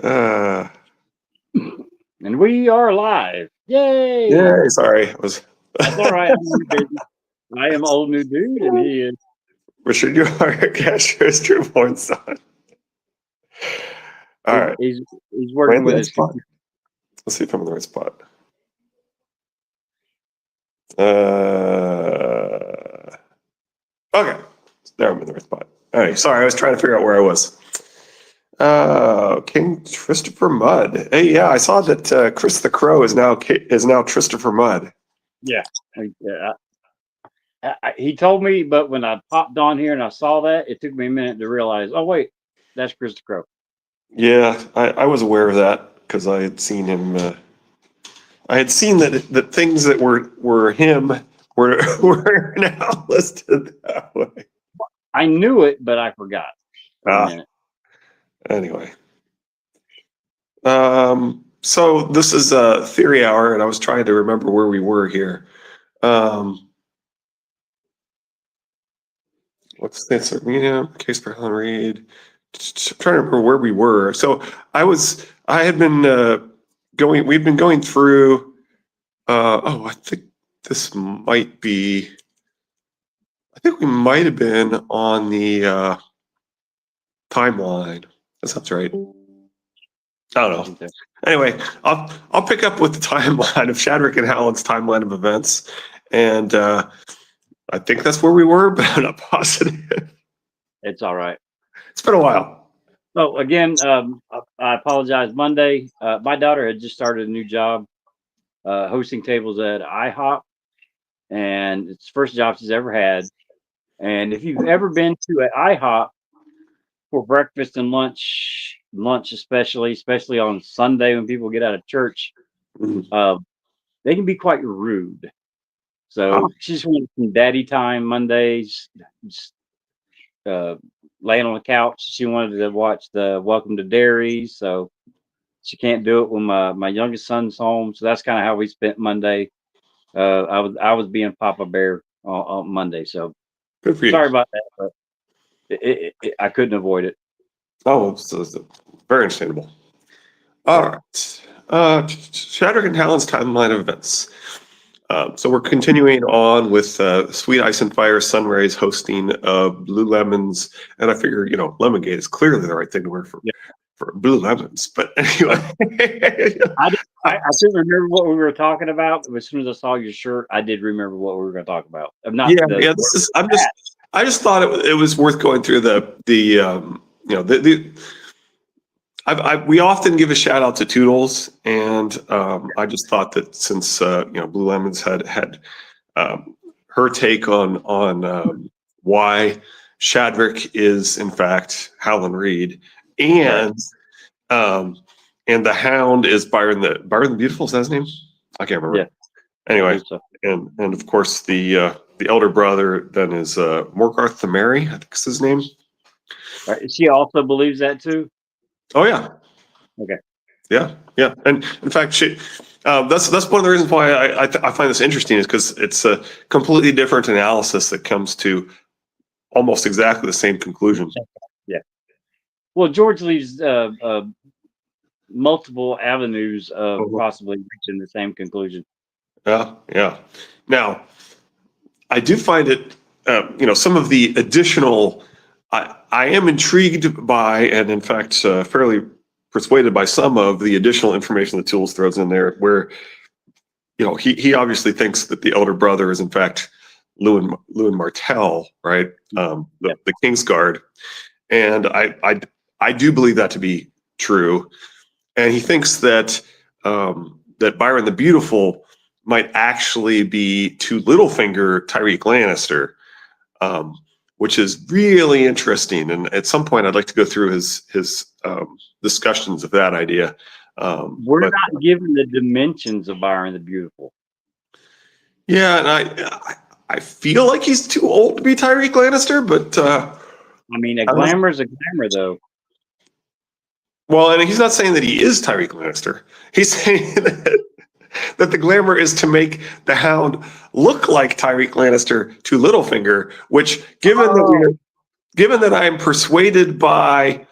Uh, And we are live. Yay! yeah, sorry. That's all right. I'm new baby. I am old new dude, and he is. Richard, you are a cashier's true-born son. All He's, right. he's, he's Am I in working the with right his spot? computer. Let's see if I'm in the right spot. Okay. There, I'm in the right spot. All right. Sorry, I was trying to figure out where I was. King Christopher Mudd. Hey, yeah, I saw that Chris the Crow is now Christopher Mudd. Yeah. He told me, but when I popped on here and I saw that, it took me a minute to realize, oh, wait, that's Chris the Crow. Yeah, I was aware of that because I had seen him. I had seen that things that were him were now listed that way. I knew it, but I forgot for a minute. Anyway, so this is a theory hour, and I was trying to remember where we were here. What's this? Arena case for Helen Reed. I'm trying to remember where we were. So I had been going. We've been going through. I think this might be. I think we might have been on the timeline. That sounds right. I don't know. Anyway, I'll pick up with the timeline of Shadrick and Hallen's timeline of events, and I think that's where we were, but I'm not positive. It's all right. It's been a while. So again, I apologize. Monday, my daughter had just started a new job hosting tables at IHOP, and it's the first job she's ever had. And if you've ever been to an IHOP for breakfast and lunch especially on Sunday when people get out of church, they can be quite rude. So she just wanted some daddy time Mondays, just, laying on the couch. She wanted to watch the Welcome to Dairy, so she can't do it when my youngest son's home. So that's kind of how we spent Monday. I was being Papa Bear on Monday, so good for you. Sorry about that, but I couldn't avoid it. Oh, it's very understandable. All right. Shadrick and Hallen's timeline of events. So we're continuing on with Sweet Ice and Fire Sunrays hosting Blue Lemons, and I figure Lemongate is clearly the right thing to wear for Blue Lemons. But anyway, I couldn't remember what we were talking about. But as soon as I saw your shirt, I did remember what we were going to talk about. I just thought it was worth going through we often give a shout out to Toodles, and I just thought that since Blue Lemons had her take on why Shadrick is in fact Howlin' Reed, and the Hound is Byron the Beautiful. Is that his name? I can't remember. Yeah. Anyway, and of course the elder brother then is Morgarth the Merry, I think is his name. Right. She also believes that too. Oh yeah. Okay. Yeah, and in fact, that's one of the reasons why I find this interesting is because it's a completely different analysis that comes to almost exactly the same conclusion. Yeah. Well, George leaves multiple avenues of possibly reaching the same conclusion. Yeah. Now, I do find it, some of the additional. I am intrigued by, and in fact, fairly persuaded by some of the additional information that Tools throws in there, where he obviously thinks that the elder brother is in fact Lewin Martell, right? The Kingsguard, and I do believe that to be true, and he thinks that that Byron the Beautiful might actually be to Littlefinger Tyreek Lannister, which is really interesting. And at some point, I'd like to go through his discussions of that idea. We're not given the dimensions of Byron the Beautiful. Yeah, and I feel like he's too old to be Tyreek Lannister, but I mean, a glamour is a glamour, though. Well, and he's not saying that he is Tyreek Lannister. He's saying that the glamour is to make the Hound look like Tyreek Lannister to Littlefinger, which given that I'm persuaded by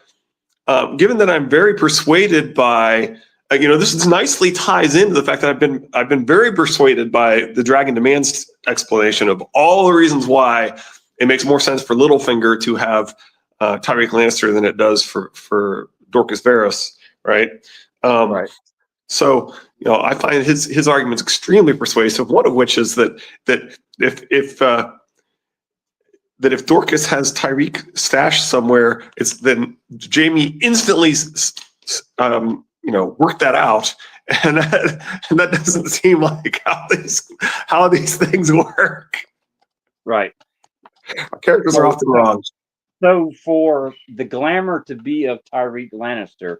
given that I'm very persuaded by, this nicely ties into the fact that I've been very persuaded by the Dragon Demands explanation of all the reasons why it makes more sense for Littlefinger to have Tyriek Lannister than it does for Dorcas Varys, right? Right. So, I find his arguments extremely persuasive. One of which is that if Dorcas has Tyreek stashed somewhere, then Jamie instantly, worked that out, and that doesn't seem like how these things work. Right. Our characters are often wrong. So for the glamour to be of Tyreek Lannister,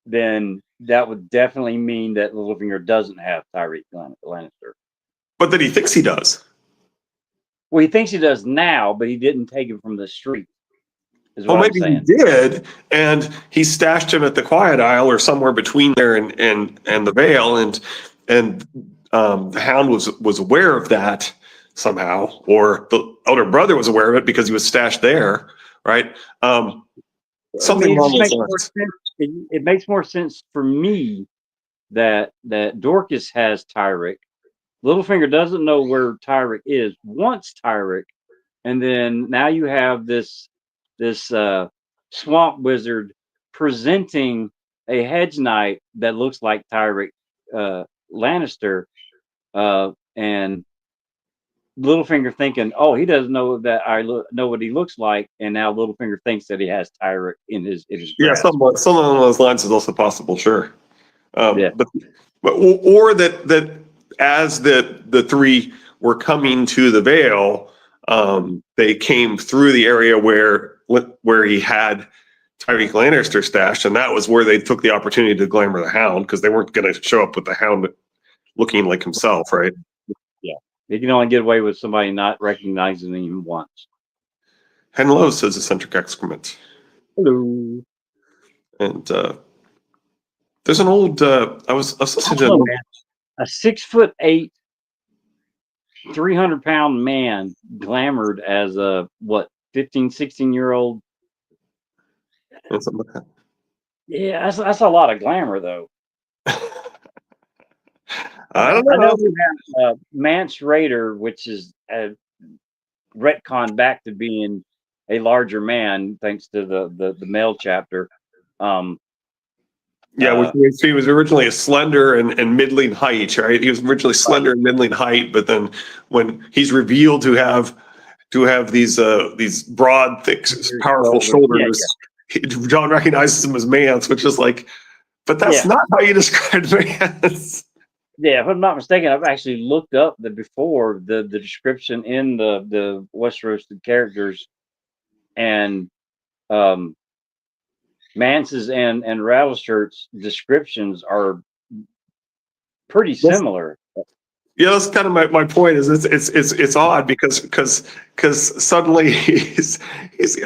then that would definitely mean that Littlefinger doesn't have Tyreek Lannister. But that he thinks he does. Well, he thinks he does now, but he didn't take him from the street. Is what I'm Maybe saying. he did, and he stashed him at the Quiet Isle or somewhere between there and the Vale, and the Hound was aware of that somehow, or the elder brother was aware of it because he was stashed there, right? Something along those lines. It makes more sense for me that Dorcas has Tyrick. Littlefinger doesn't know where Tyrick is, wants Tyrick, and then now you have this swamp wizard presenting a hedge knight that looks like Tyrick Lannister, and Littlefinger thinking, oh, he doesn't know that I know what he looks like, and now Littlefinger thinks that he has Tyrick in his grasp. Yeah, some along those lines is also possible, sure. Yeah. But or that as the three were coming to the Vale, they came through the area where he had Tyreek Lannister stashed, and that was where they took the opportunity to glamour the Hound, because they weren't going to show up with the Hound looking like himself, right? Yeah, he can only get away with somebody not recognizing him once. Hello, says eccentric excrement. Hello. And there's an old. I was listening to a 6'8", 300-pound man glamored as a 15, 16-year-old. something like that. Yeah, that's a lot of glamour, though. I don't know. I know we have Mance Raider, which is retconned back to being a larger man thanks to the male chapter. He was originally a slender and middling height, right? He was originally slender and middling height, but then when he's revealed to have these broad, thick, powerful shoulders, John recognizes him as Mance, which is like, but that's not how you describe Mance. Yeah, if I'm not mistaken, I've actually looked up the description in the Westeros characters, and Mance's and Rattleshirt's descriptions are pretty similar. Yeah, that's kind of my point. Is it's odd because suddenly he's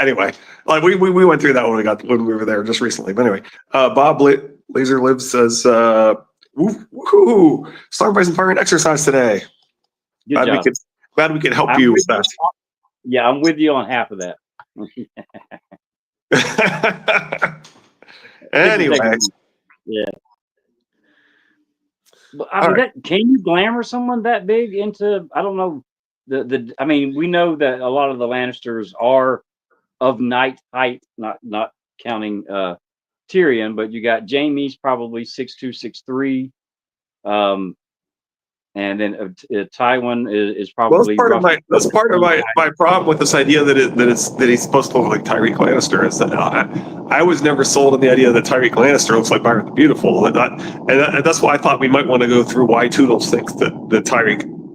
anyway. Like we went through that when we were there just recently. But anyway, Bob Laser Live says, "Woohoo! Storm Bison firing exercise today." Glad we could help you with that. Yeah, I'm with you on half of that. Anyway, yeah. But I mean, can you glamour someone that big into? I don't know. I mean, we know that a lot of the Lannisters are of knight height, not counting Tyrion, but you got Jaime's probably 6'2", 6'3", and then Tywin is probably. That's part of my problem with this idea that he's supposed to look like Tyreek Lannister. Is that I was never sold on the idea that Tyreek Lannister looks like Byron the Beautiful, and that's why I thought we might want to go through why Toodles thinks that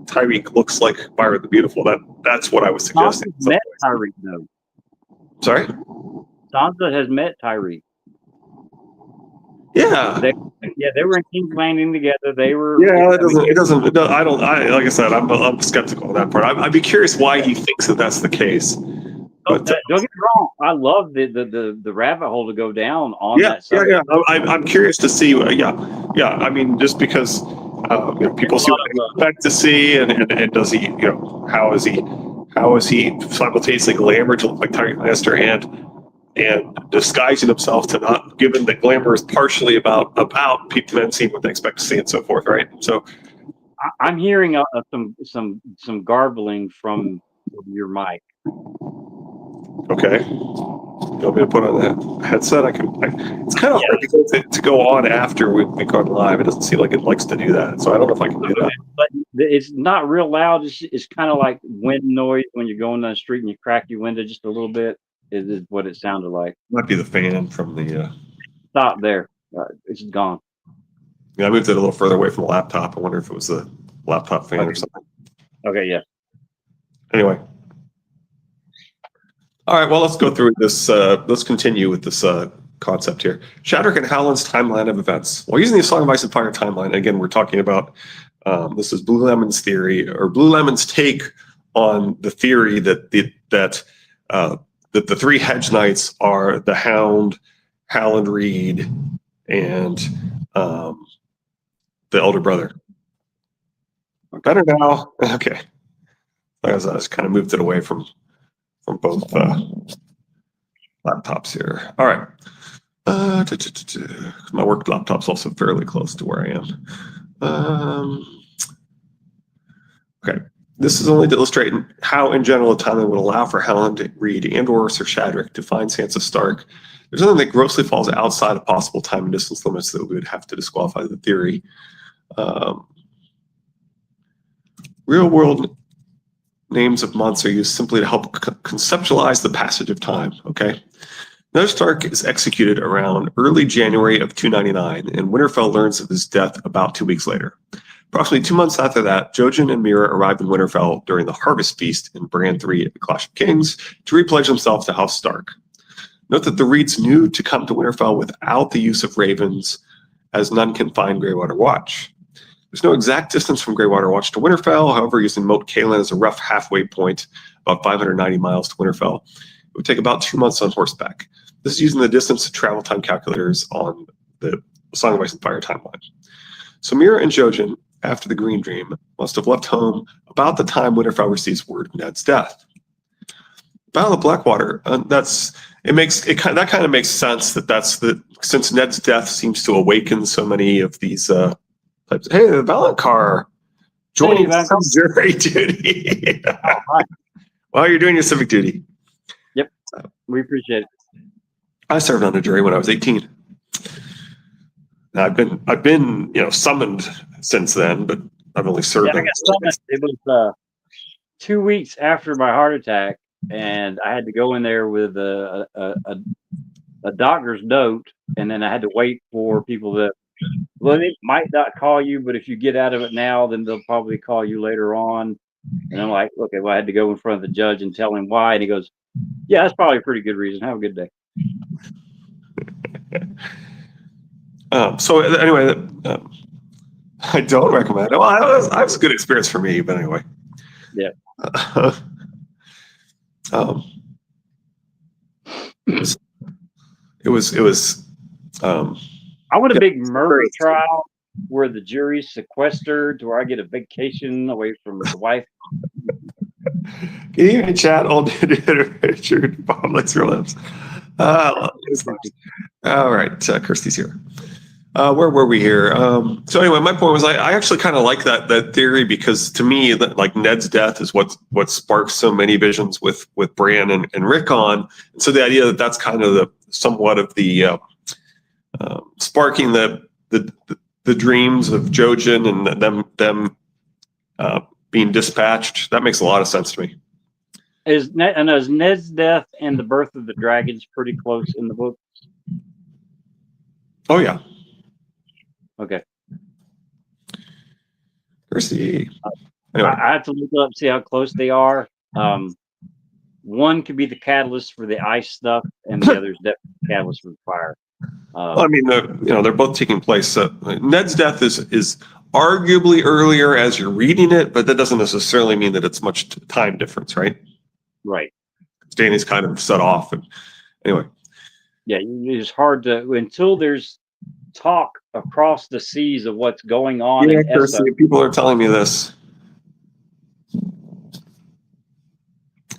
Tyreek looks like Byron the Beautiful. That's what I was suggesting. Sansa met Tyreek, though. Sorry? Sansa has met Tyreek. Yeah. They were in King's Landing together. They were. Yeah, like I said, I'm skeptical on that part. I'd be curious why he thinks that that's the case. But, don't get me wrong. I love the rabbit hole to go down on that subject. Yeah. I'm curious to see. I mean, just because people see what they expect to see, and does he? How is he simultaneously glamored to look like Tyrion Lannister and and disguising himself to not, given that glamour is partially about people men seeing what they expect to see and so forth, right? So I'm hearing some garbling from your mic. okay, you want me to put on that headset? It's kind of hard to go on after we've gone live. It doesn't seem like it likes to do that, so I don't know if I can do that. But it's not real loud. It's kind of like wind noise when you're going down the street and you crack your window just a little bit. Is what it sounded like. Might be the fan from the. Stop there. It's gone. Yeah, I moved it a little further away from the laptop. I wonder if it was the laptop fan or something. Okay, yeah. Anyway. All right, well, let's go through this. Let's continue with this concept here. Shadrick and Howland's timeline of events. While using the Song of Ice and Fire timeline, again, we're talking about this is Blue Lemon's theory, or Blue Lemon's take on the theory that the three hedge knights are the Hound, Howland Reed, and the elder brother. Better now. Okay. I just kind of moved it away from both laptops here. All right. My work laptop's also fairly close to where I am. Okay. This is only to illustrate how, in general, the timeline would allow for Howland, Reed, and/or Sir Shadrick to find Sansa Stark. There's nothing that grossly falls outside of possible time and distance limits that we would have to disqualify the theory. Real-world names of months are used simply to help conceptualize the passage of time, okay? Ned Stark is executed around early January of 299, and Winterfell learns of his death about 2 weeks later. Approximately 2 months after that, Jojen and Mira arrive in Winterfell during the Harvest Feast in Bran III at the Clash of Kings to repledge themselves to House Stark. Note that the Reeds knew to come to Winterfell without the use of ravens, as none can find Greywater Watch. There's no exact distance from Greywater Watch to Winterfell. However, using Moat Cailin as a rough halfway point, about 590 miles to Winterfell, it would take about 2 months on horseback. This is using the distance to travel time calculators on the Song of Ice and Fire timeline. So Mira and Jojen, after the Green Dream, must have left home about the time Winterfell receives word of Ned's death. Battle of Blackwater, that kind of makes sense since Ned's death seems to awaken so many of these types. Hey, the Valonqar joining some jury duty. While you're doing your civic duty. Yep, we appreciate it. I served on a jury when I was 18. Now, I've been summoned since then, but I've only served. Yeah, I got summoned. It was 2 weeks after my heart attack, and I had to go in there with a doctor's note, and then I had to wait for people that. Well, they might not call you, but if you get out of it now, then they'll probably call you later on. And I'm like, okay, well, I had to go in front of the judge and tell him why. And he goes, yeah, that's probably a pretty good reason. Have a good day. So anyway, I don't recommend it. Well, that was a good experience for me, but anyway. Yeah. It was. I want a big murder trial where the jury's sequestered, to where I get a vacation away from the wife. Can you hear me chat? All Richard, Bob likes your lips. All right, Kirsty's here. Where were we here? So anyway, my point was I actually kind of like that theory, because to me, like Ned's death is what sparks so many visions with Bran and Rickon. And so the idea that that's kind of somewhat of the sparking the dreams of Jojen and them being dispatched, that makes a lot of sense to me. Is Ned's death and the birth of the dragons pretty close in the book? Oh yeah. Okay. Kirsty. Anyway. I have to look up, see how close they are. One could be the catalyst for the ice stuff, and the other's definitely the catalyst for the fire. Well, I mean, they're both taking place. Ned's death is arguably earlier as you're reading it, but that doesn't necessarily mean that it's much time difference, right? Right. Danny's kind of set off, and anyway. Yeah, it's hard to until there's talk across the seas of what's going on. Yeah, Kirsty, people are telling me this.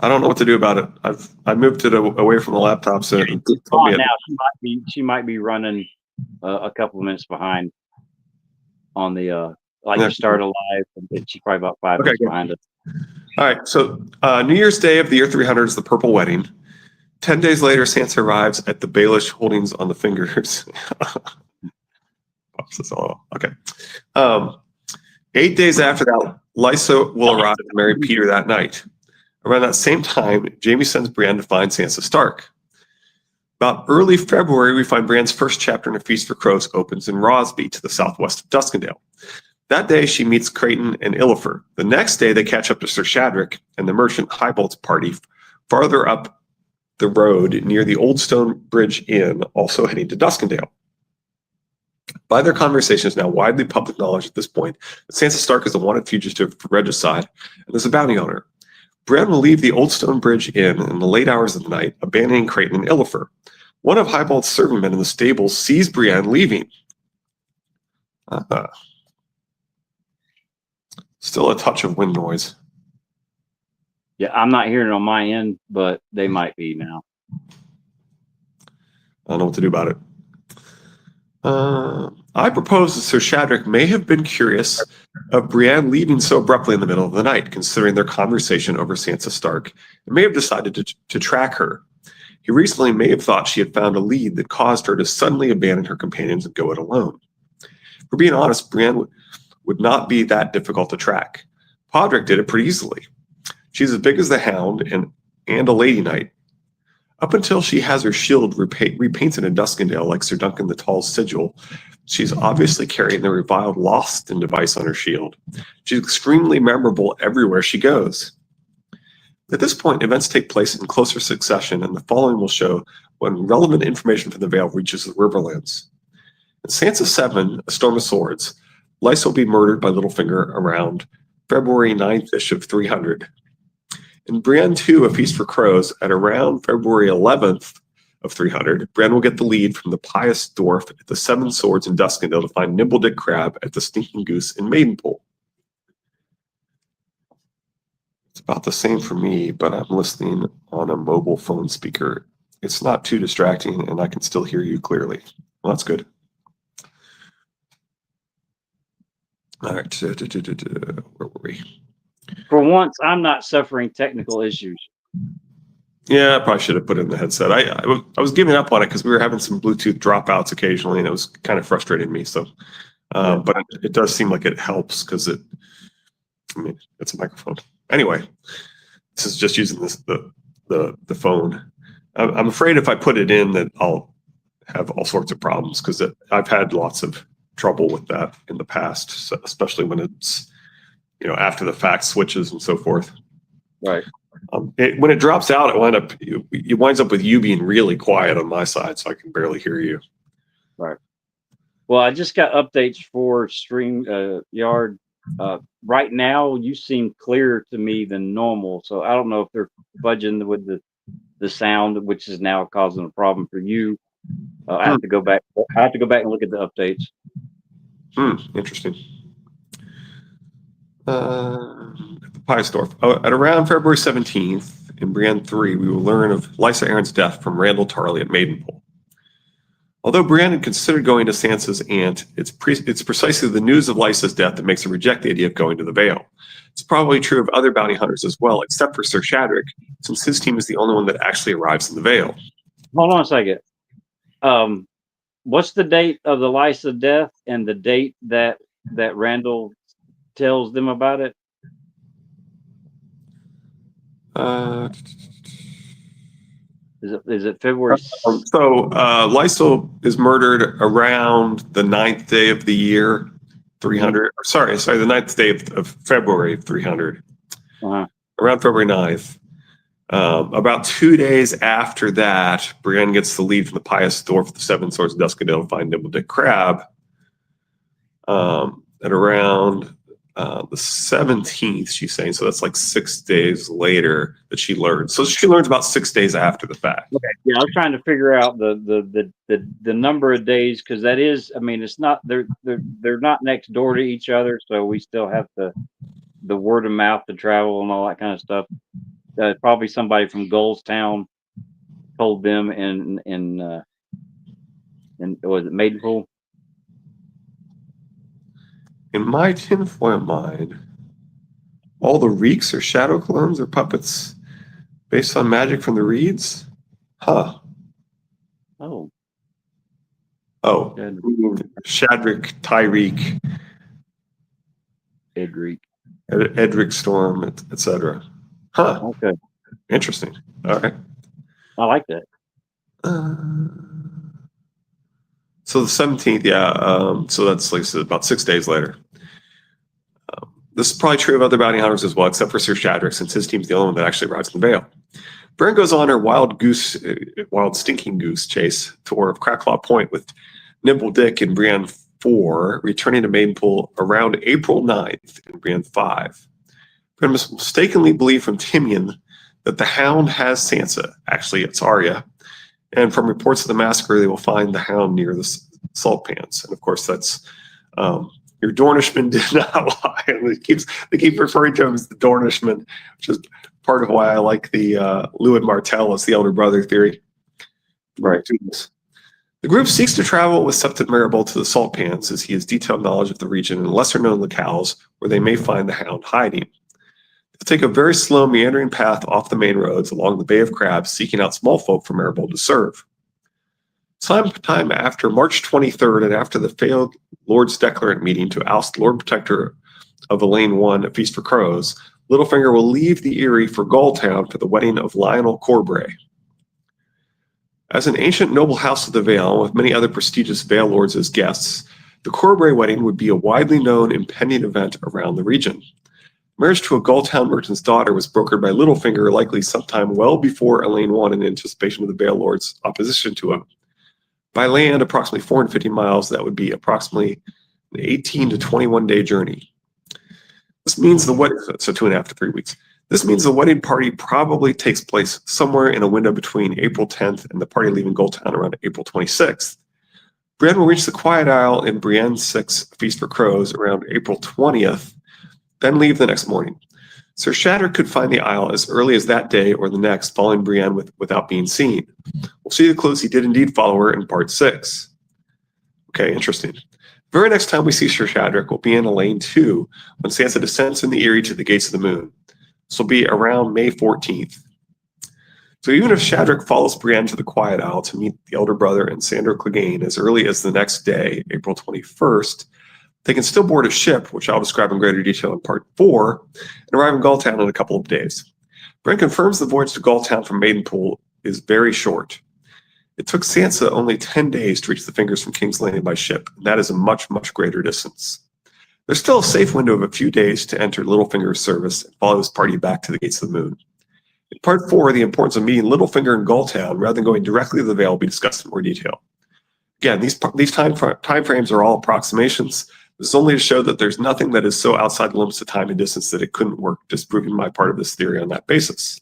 I don't know what to do about it. I moved it away from the laptops and it It's told me on it. now. She might be running a couple of minutes behind on the like Yeah. you started live. She's probably about 5 minutes Okay. behind us. All right. So New Year's Day of the year 300 is the purple wedding. 10 days later, Santa arrives at the Baelish holdings on the fingers. Okay. Um, 8 days after that, Lysa will arrive and marry Peter that night. Around that same time, Jamie sends Brienne to find Sansa Stark. About early February, we find Brienne's first chapter in A Feast for Crows opens in Rosby to the southwest of Duskendale. That day, she meets Creighton and Illifer. The next day, they catch up to Sir Shadrick and the merchant Highbolt's party farther up the road near the Old Stone Bridge Inn, also heading to Duskendale. By their conversation, it's now widely public knowledge at this point that Sansa Stark is a wanted fugitive for regicide and is a bounty owner. Brienne will leave the Old Stone Bridge Inn in the late hours of the night, abandoning Creighton and Illifer. One of Highbolt's serving men in the stables sees Brienne leaving. Still a touch of wind noise. Yeah, I'm not hearing it on my end, but they might be now. I don't know what to do about it. I propose that Sir Shadrick may have been curious of Brienne leaving so abruptly in the middle of the night, considering their conversation over Sansa Stark, and may have decided to track her. He recently may have thought she had found a lead that caused her to suddenly abandon her companions and go it alone. For being honest, Brienne would not be that difficult to track. Podrick did it pretty easily. She's as big as the Hound and a lady knight. Up until she has her shield repainted in Duskendale like Sir Duncan the Tall's sigil, she's obviously carrying the reviled Lothston device on her shield. She's extremely memorable everywhere she goes. At this point, events take place in closer succession, and the following will show when relevant information from the Vale reaches the Riverlands. In Sansa 7, A Storm of Swords, Lysa will be murdered by Littlefinger around February 9th-ish of 300. In Brienne 2, A Feast for Crows, at around February 11th of 300, Brienne will get the lead from the pious dwarf at the Seven Swords in Duskendale to find Nimbledick Crab at the Stinking Goose in Maidenpool. It's about the same for me, but I'm listening on a mobile phone speaker. It's not too distracting, and I can still hear you clearly. Well, that's good. All right, where were we? For once, I'm not suffering technical issues. Yeah, I probably should have put it in the headset. I was giving up on it because we were having some Bluetooth dropouts occasionally, and it was kind of frustrating me. So, but it does seem like it helps because it's a microphone. Anyway, this is just using the phone. I'm afraid if I put it in that I'll have all sorts of problems because I've had lots of trouble with that in the past, so especially when it's after the fact switches and so forth. Right. When it drops out, it winds up with you being really quiet on my side, so I can barely hear you. Right. Well, I just got updates for StreamYard. Right now, you seem clearer to me than normal, so I don't know if they're fudging with the sound, which is now causing a problem for you. I have to go back. I have to go back and look at the updates. Interesting. Piesdorf. At around February 17th, in Brienne 3, we will learn of Lysa Arryn's death from Randall Tarley at Maidenpool. Although Brienne had considered going to Sansa's aunt, it's precisely the news of Lysa's death that makes her reject the idea of going to the Vale. It's probably true of other bounty hunters as well, except for Sir Shadrick, since his team is the only one that actually arrives in the Vale. Hold on a second. What's the date of the Lysa death and the date that Randall tells them about it? Is it February? So Lysa is murdered around the 9th day of the year, 300. Sorry, the 9th day of February, 300. Uh-huh. Around February 9th. About 2 days after that, Brienne gets the lead from the pious dwarf of the Seven Swords of Duskendale to find Nimbledick Crab. At around the 17th, she's saying, so that's like 6 days later that she learns. So she learns about 6 days after the fact. Okay. Yeah, I was trying to figure out the number of days, because that is, it's not they're not next door to each other, so we still have the word of mouth to travel and all that kind of stuff. probably somebody from Goldstown told them was it Maidenpool? In my tinfoil mind, all the reeks are shadow clones or puppets based on magic from the reeds? Huh. Oh, Oh, good. Shadrick, Tyreek, Edric. Edric Storm, etc. Huh. Okay, Interesting. All right. I like that. Uh, so the 17th, yeah. So that's like about 6 days later. This is probably true of other bounty hunters as well, except for Sir Shadrick, since his team's the only one that actually arrives in the Vale. Bran goes on her wild stinking goose chase tour of Cracklaw Point with Nimble Dick and Brienne 4, returning to Maidenpool around April 9th in Brienne 5. Bran mistakenly believed from Timian that the Hound has Sansa. Actually, it's Arya. And from reports of the massacre, they will find the Hound near the salt pans. And of course, that's your Dornishman did not lie. They keep referring to him as the Dornishman, which is part of why I like the Lewin Martell as the elder brother theory. Right. The group seeks to travel with Septon Maribel to the salt pans, as he has detailed knowledge of the region and lesser-known locales where they may find the Hound hiding. They'll take a very slow, meandering path off the main roads along the Bay of Crabs, seeking out small folk for Maribel to serve. Sometime after March 23rd and after the failed Lord's Declarant meeting to oust Lord Protector of Elaine I, A Feast for Crows, Littlefinger will leave the Eyrie for Galltown for the wedding of Lionel Corbray. As an ancient noble house of the Vale, with many other prestigious Vale lords as guests, the Corbray wedding would be a widely known impending event around the region. Marriage to a Galltown merchant's daughter was brokered by Littlefinger likely sometime well before Elaine I in anticipation of the Vale lords' opposition to him. By land, approximately 450 miles, that would be approximately an 18 to 21 day journey. This means the wedding, so 2.5 to 3 weeks. This means the wedding party probably takes place somewhere in a window between April 10th and the party leaving Galltown around April 26th. Brienne will reach the Quiet Isle in Brienne 6, Feast for Crows, around April 20th, then leave the next morning. Sir Shadrick could find the Isle as early as that day or the next, following Brienne without being seen. We'll see the clues he did indeed follow her in part 6. Okay, interesting. Very next time we see Sir Shadrick will be in Elaine 2, when Sansa descends in the Eyrie to the Gates of the Moon. This will be around May 14th. So even if Shadrick follows Brienne to the Quiet Isle to meet the elder brother and Sandor Clegane as early as the next day, April 21st, they can still board a ship, which I'll describe in greater detail in part 4, and arrive in Galltown in a couple of days. Brienne confirms the voyage to Galltown from Maidenpool is very short. It took Sansa only 10 days to reach the Fingers from King's Landing by ship, and that is a much, much greater distance. There's still a safe window of a few days to enter Littlefinger's service and follow his party back to the Gates of the Moon. In part 4, the importance of meeting Littlefinger in Galltown rather than going directly to the Vale will be discussed in more detail. Again, these time frames are all approximations. This is only to show that there's nothing that is so outside the limits of time and distance that it couldn't work, disproving my part of this theory on that basis.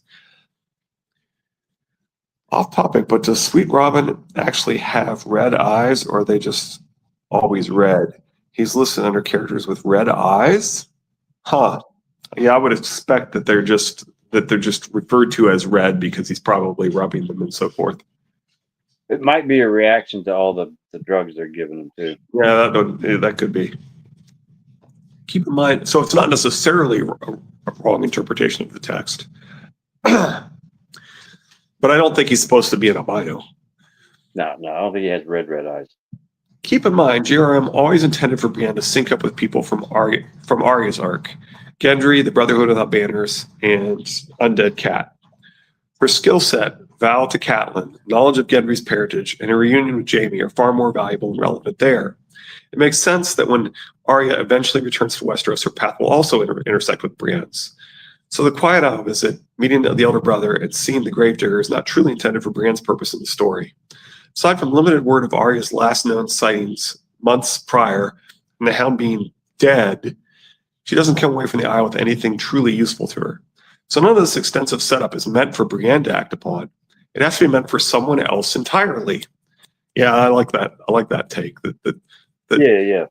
Off topic, but does Sweet Robin actually have red eyes, or are they just always red? He's listed under characters with red eyes? Huh. Yeah, I would expect that they're just referred to as red because he's probably rubbing them and so forth. It might be a reaction to all the drugs they're giving them too. Yeah, that could be. Keep in mind, so it's not necessarily a wrong interpretation of the text. But I don't think he's supposed to be an albino. No, I don't think he has red eyes. Keep in mind, JRM always intended for Brienne to sync up with people from Arya's arc. Gendry, the Brotherhood Without Banners, and Undead Cat. Her skill set, vow to Catelyn, knowledge of Gendry's parentage, and a reunion with Jaime are far more valuable and relevant there. It makes sense that when Arya eventually returns to Westeros, her path will also intersect with Brienne's. So the Quiet Isle visit, meeting the elder brother, and seeing the Gravedigger is not truly intended for Brienne's purpose in the story. Aside from limited word of Arya's last known sightings months prior, and the Hound being dead, she doesn't come away from the Isle with anything truly useful to her. So none of this extensive setup is meant for Brienne to act upon. It has to be meant for someone else entirely. Yeah, I like that. I like that take. Yeah.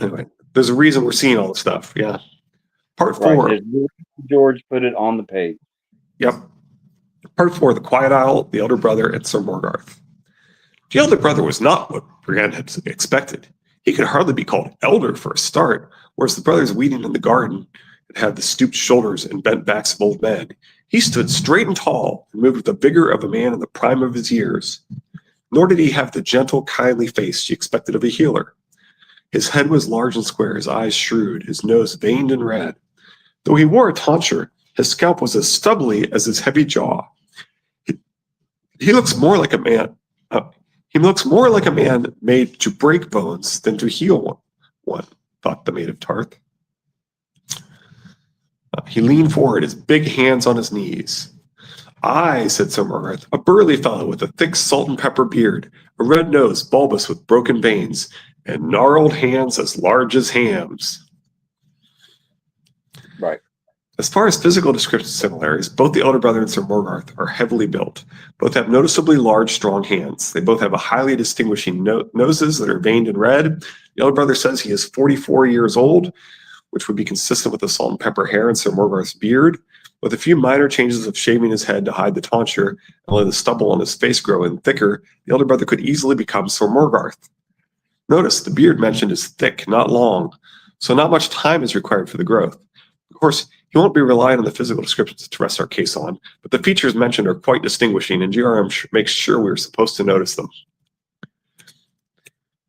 Anyway, there's a reason we're seeing all this stuff. Yeah. Part Right. 4. George put it on the page. Yep. Part 4, The Quiet Isle, the Elder Brother, and Sir Morgarth. The elder brother was not what Brienne had expected. He could hardly be called elder for a start, whereas the brothers weeding in the garden had the stooped shoulders and bent backs of old men. He stood straight and tall and moved with the vigor of a man in the prime of his years. Nor did he have the gentle, kindly face she expected of a healer. His head was large and square, his eyes shrewd, his nose veined and red. Though he wore a tonsure, his scalp was as stubbly as his heavy jaw. He looks more like a man. He looks more like a man made to break bones than to heal one, thought the maid of Tarth. He leaned forward, his big hands on his knees. "I," said Sir Morgarth, "a burly fellow with a thick salt and pepper beard, a red nose bulbous with broken veins, and gnarled hands as large as hams." Right. As far as physical description similarities, both the elder brother and Sir Morgarth are heavily built. Both have noticeably large, strong hands. They both have a highly distinguishing noses that are veined and red. The elder brother says he is 44 years old, which would be consistent with the salt and pepper hair in Sir Morgarth's beard. With a few minor changes of shaving his head to hide the tonsure and letting the stubble on his face grow in thicker, the elder brother could easily become Sir Morgarth. Notice the beard mentioned is thick, not long, so not much time is required for the growth. Of course, he won't be relying on the physical descriptions to rest our case on, but the features mentioned are quite distinguishing, and GRM makes sure we're supposed to notice them.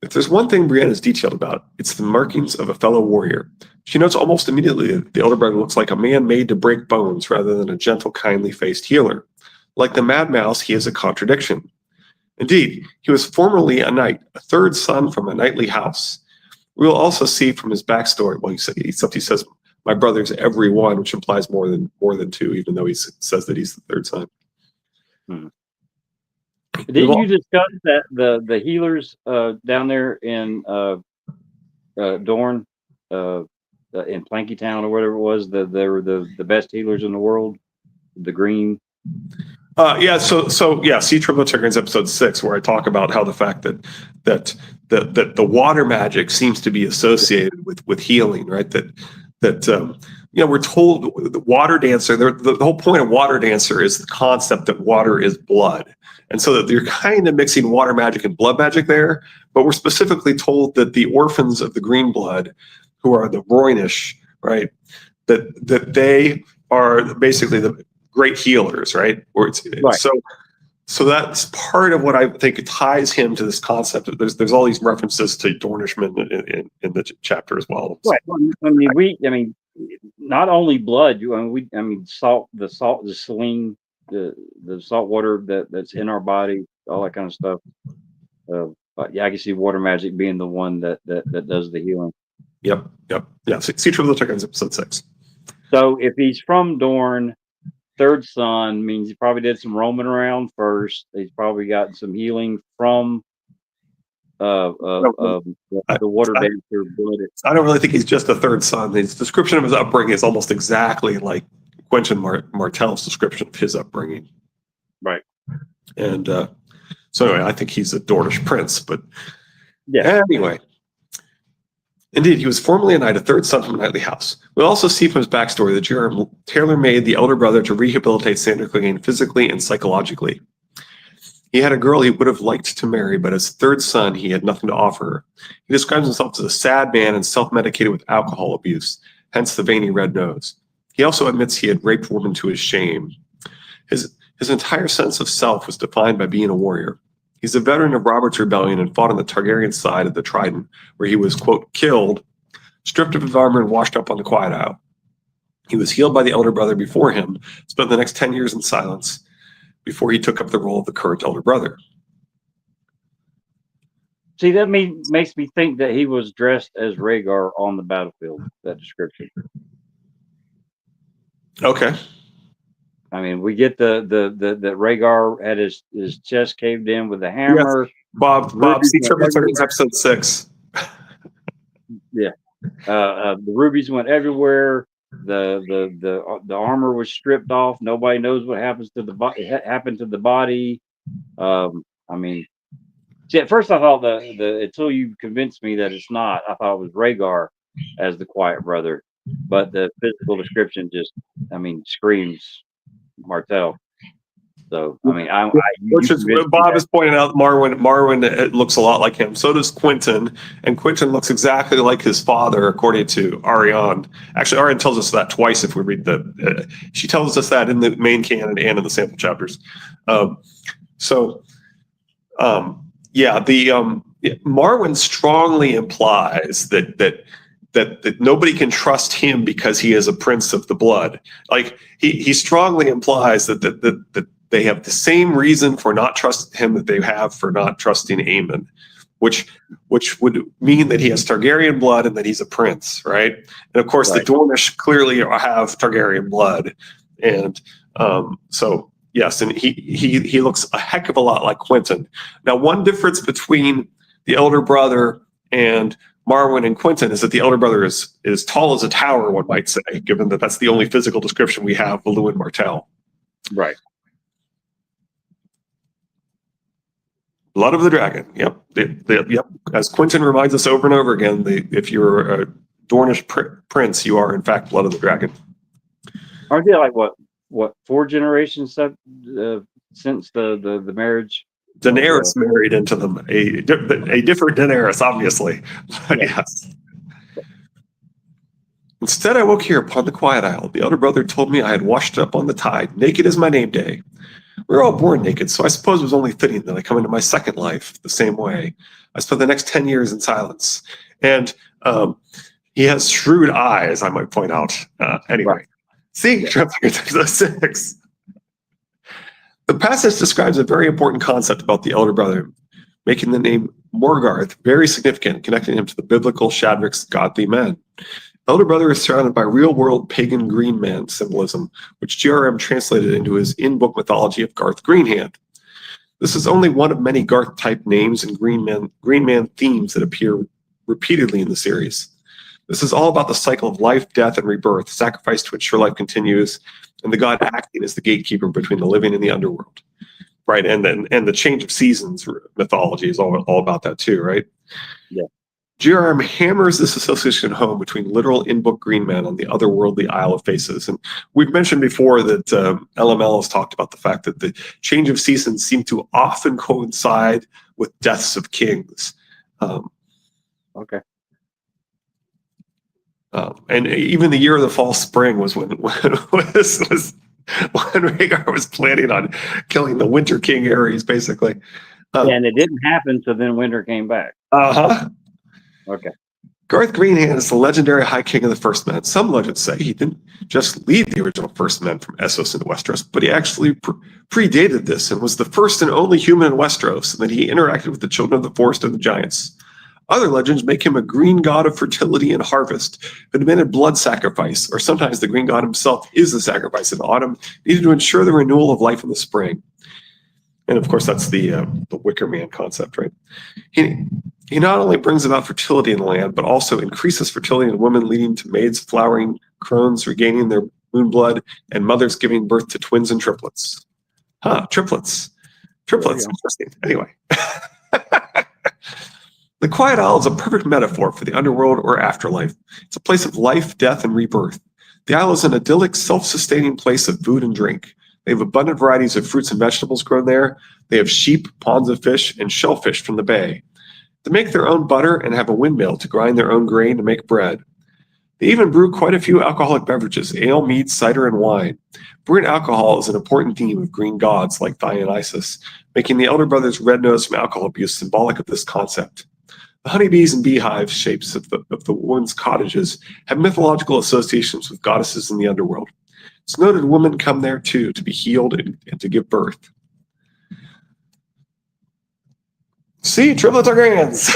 If there's one thing Brienne is detailed about, it's the markings of a fellow warrior. She notes almost immediately that the elder brother looks like a man made to break bones rather than a gentle, kindly-faced healer. Like the Mad Mouse, he is a contradiction. Indeed, he was formerly a knight, a third son from a knightly house. We will also see from his backstory, well, except he says, "My brother's every one," which implies more than two, even though he says that he's the third son. Didn't you discuss that the healers down there in Dorne, in Planky Town or whatever it was, they were the best healers in the world? The green. See Triple Turns episode 6, where I talk about how the fact that the water magic seems to be associated with healing, right? We're told the water dancer. The whole point of water dancer is the concept that water is blood, and so that you're kind of mixing water magic and blood magic there. But we're specifically told that the orphans of the green blood, who are the Roynish, right, that they are basically the great healers, right? Right. So that's part of what I think ties him to this concept. There's all these references to Dornishmen in the chapter as well. Right. I mean, not only blood. Salt, the saline, the salt water that's in our body, all that kind of stuff. I can see water magic being the one that does the healing. Yep. Yeah. See Triple Turns episode 6. So if he's from Dorne, third son means he probably did some roaming around first. He's probably gotten some healing from the water dancer blood. I don't really think he's just a third son. His description of his upbringing is almost exactly like Quentin Martell's description of his upbringing. Right. And so anyway, I think he's a Dornish prince. But yeah. Anyway. Indeed, he was formerly a knight, a third son from a knightly house. We'll also see from his backstory that Jerem tailor-made the elder brother to rehabilitate Sandor Clegane physically and psychologically. He had a girl he would have liked to marry, but as third son, he had nothing to offer her. He describes himself as a sad man and self-medicated with alcohol abuse, hence the veiny red nose. He also admits he had raped women to his shame. His entire sense of self was defined by being a warrior. He's a veteran of Robert's Rebellion and fought on the Targaryen side of the Trident, where he was, quote, killed, stripped of his armor, and washed up on the Quiet Isle. He was healed by the elder brother before him, spent the next 10 years in silence before he took up the role of the current elder brother. See, that makes me think that he was dressed as Rhaegar on the battlefield, that description. Okay. I mean, we get the Rhaegar had his chest caved in with a hammer. Yes. Bob, see Triple Turns episode 6. Yeah. The rubies went everywhere. The armor was stripped off. Nobody knows what happens to happened to the body. See, at first I thought until you convinced me that it's not, I thought it was Rhaegar as the Quiet Brother. but the physical description just, I mean, screams Martell. So, I mean, you Which is convinced me Bob that. is pointing out. Marwin looks a lot like him. So does Quentin, and Quentin looks exactly like his father, according to Ariane. Actually, Ariane tells us that twice if we read the. She tells us that in the main canon and in the sample chapters. Um, so, yeah, Marwin strongly implies that nobody can trust him because he is a prince of the blood. Like he strongly implies that they have the same reason for not trusting him that they have for not trusting Aemon, which would mean that he has Targaryen blood and that he's a prince, right? And of course, the Right. Dornish clearly have Targaryen blood, and so yes, and he looks a heck of a lot like Quentin. Now, one difference between the elder brother and Marwin and Quentin is that the elder brother is tall as a tower, one might say, given that that's the only physical description we have of Lewin Martell. Right. Blood of the dragon. Yep. Yep. As Quentin reminds us over and over again, if you're a Dornish prince, you are in fact blood of the dragon. Aren't they like what 4 generations since the marriage? Daenerys married into them, a different Daenerys, obviously. But Yeah. yes. Instead, I woke here upon the quiet isle. The elder brother told me I had washed up on the tide, naked as my name day. We were all born naked, so I suppose it was only fitting that I come into my second life the same way. I spent the next 10 years in silence. And he has shrewd eyes, I might point out. Anyway, Right. See, chapter 6. The passage describes a very important concept about the elder brother, making the name Morgarth very significant, connecting him to the biblical Shadrach's godly men. Elder brother is surrounded by real-world pagan green man symbolism, which GRM translated into his in-book mythology of Garth Greenhand. This is only one of many Garth-type names and green man themes that appear repeatedly in the series. This is all about the cycle of life, death, and rebirth, sacrifice to ensure life continues, and the god acting as the gatekeeper between the living and the underworld. Right, and the change of seasons mythology is all about that too, right? Yeah. GRM hammers this association home between literal in-book green men on the otherworldly Isle of Faces. And we've mentioned before that LML has talked about the fact that the change of seasons seem to often coincide with deaths of kings. Okay. And even the year of the false spring was when Rhaegar was planning on killing the Winter King Ares, basically. And it didn't happen, so then winter came back. Uh-huh. Okay. Garth Greenhand is the legendary High King of the First Men. Some legends say he didn't just lead the original First Men from Essos into Westeros, but he actually predated this and was the first and only human in Westeros, and that he interacted with the children of the forest and the giants. Other legends make him a green god of fertility and harvest, who demanded blood sacrifice, or sometimes the green god himself is the sacrifice in autumn, needed to ensure the renewal of life in the spring. And of course, that's the Wicker Man concept, right? He not only brings about fertility in the land, but also increases fertility in women, leading to maids flowering, crones regaining their moon blood, and mothers giving birth to twins and triplets. Triplets. Interesting. Anyway. The Quiet Isle is a perfect metaphor for the underworld or afterlife. It's a place of life, death, and rebirth. The isle is an idyllic, self-sustaining place of food and drink. They have abundant varieties of fruits and vegetables grown there. They have sheep, ponds of fish, and shellfish from the bay. They make their own butter and have a windmill to grind their own grain to make bread. They even brew quite a few alcoholic beverages, ale, mead, cider, and wine. Brewing alcohol is an important theme of green gods like Dionysus, making the elder brother's red nose from alcohol abuse symbolic of this concept. The honeybees and beehive shapes of the women's cottages have mythological associations with goddesses in the underworld. It's noted women come there too to be healed and to give birth. See, triplet Targaryens.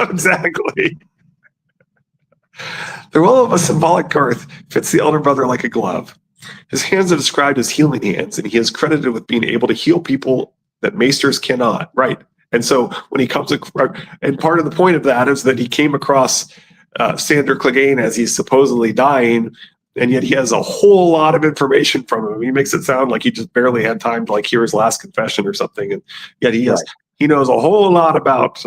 Exactly. The role of a symbolic Garth fits the elder brother like a glove. His hands are described as healing hands, and he is credited with being able to heal people that maesters cannot. Right. And so when he comes, and part of the point of that is that he came across Sandor Clegane as he's supposedly dying, and yet he has a whole lot of information from him. He makes it sound like he just barely had time to hear his last confession or something, and yet he knows a whole lot about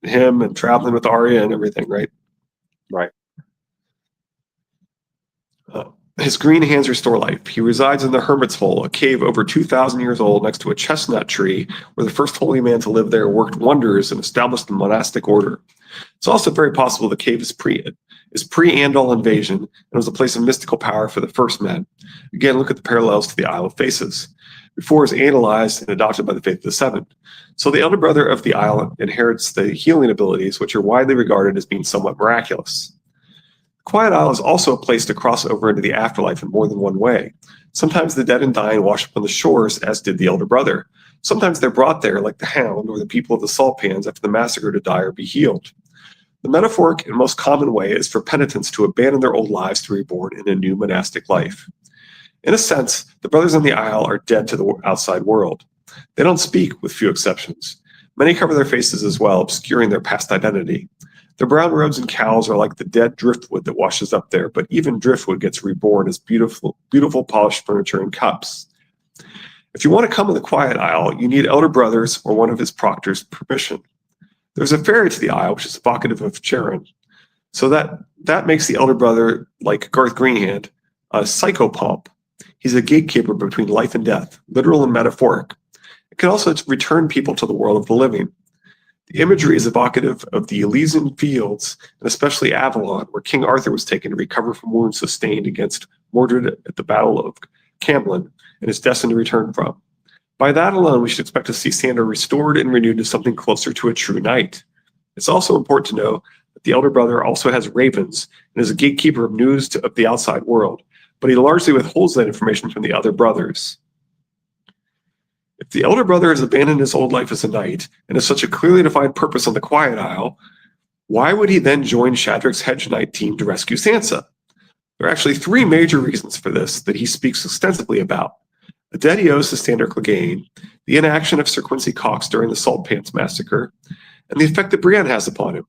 him and traveling with Arya and everything. Right. Right. His green hands restore life. He resides in the Hermit's Hole, a cave over 2,000 years old next to a chestnut tree, where the first holy man to live there worked wonders and established the monastic order. It's also very possible the cave is pre-Andal invasion and was a place of mystical power for the first men. Again, look at the parallels to the Isle of Faces. Before it was analyzed and adopted by the Faith of the Seven. So the elder brother of the Isle inherits the healing abilities, which are widely regarded as being somewhat miraculous. Quiet Isle is also a place to cross over into the afterlife in more than one way. Sometimes the dead and dying wash up on the shores, as did the elder brother. Sometimes they're brought there, like the Hound or the people of the Salt Pans, after the massacre to die or be healed. The metaphoric and most common way is for penitents to abandon their old lives to be reborn in a new monastic life. In a sense, the brothers on the Isle are dead to the outside world. They don't speak, with few exceptions. Many cover their faces as well, obscuring their past identity. Their brown robes and cowls are like the dead driftwood that washes up there, but even driftwood gets reborn as beautiful polished furniture and cups. If you want to come to the Quiet Isle, you need elder brothers or one of his proctors' permission. There's a ferry to the Isle, which is evocative of Charon. So that makes the elder brother, like Garth Greenhand, a psychopomp. He's a gatekeeper between life and death, literal and metaphoric. It can also return people to the world of the living. The imagery is evocative of the Elysian fields, and especially Avalon, where King Arthur was taken to recover from wounds sustained against Mordred at the Battle of Camlann, and is destined to return from. By that alone, we should expect to see Sandor restored and renewed to something closer to a true knight. It's also important to know that the elder brother also has ravens and is a gatekeeper of news of the outside world, but he largely withholds that information from the other brothers. If the elder brother has abandoned his old life as a knight and has such a clearly defined purpose on the Quiet Isle, why would he then join Shadrach's hedge knight team to rescue Sansa? There are actually three major reasons for this that he speaks extensively about. A debt he owes to Sandor Clegane, the inaction of Sir Quincy Cox during the Salt Pants massacre, and the effect that Brienne has upon him.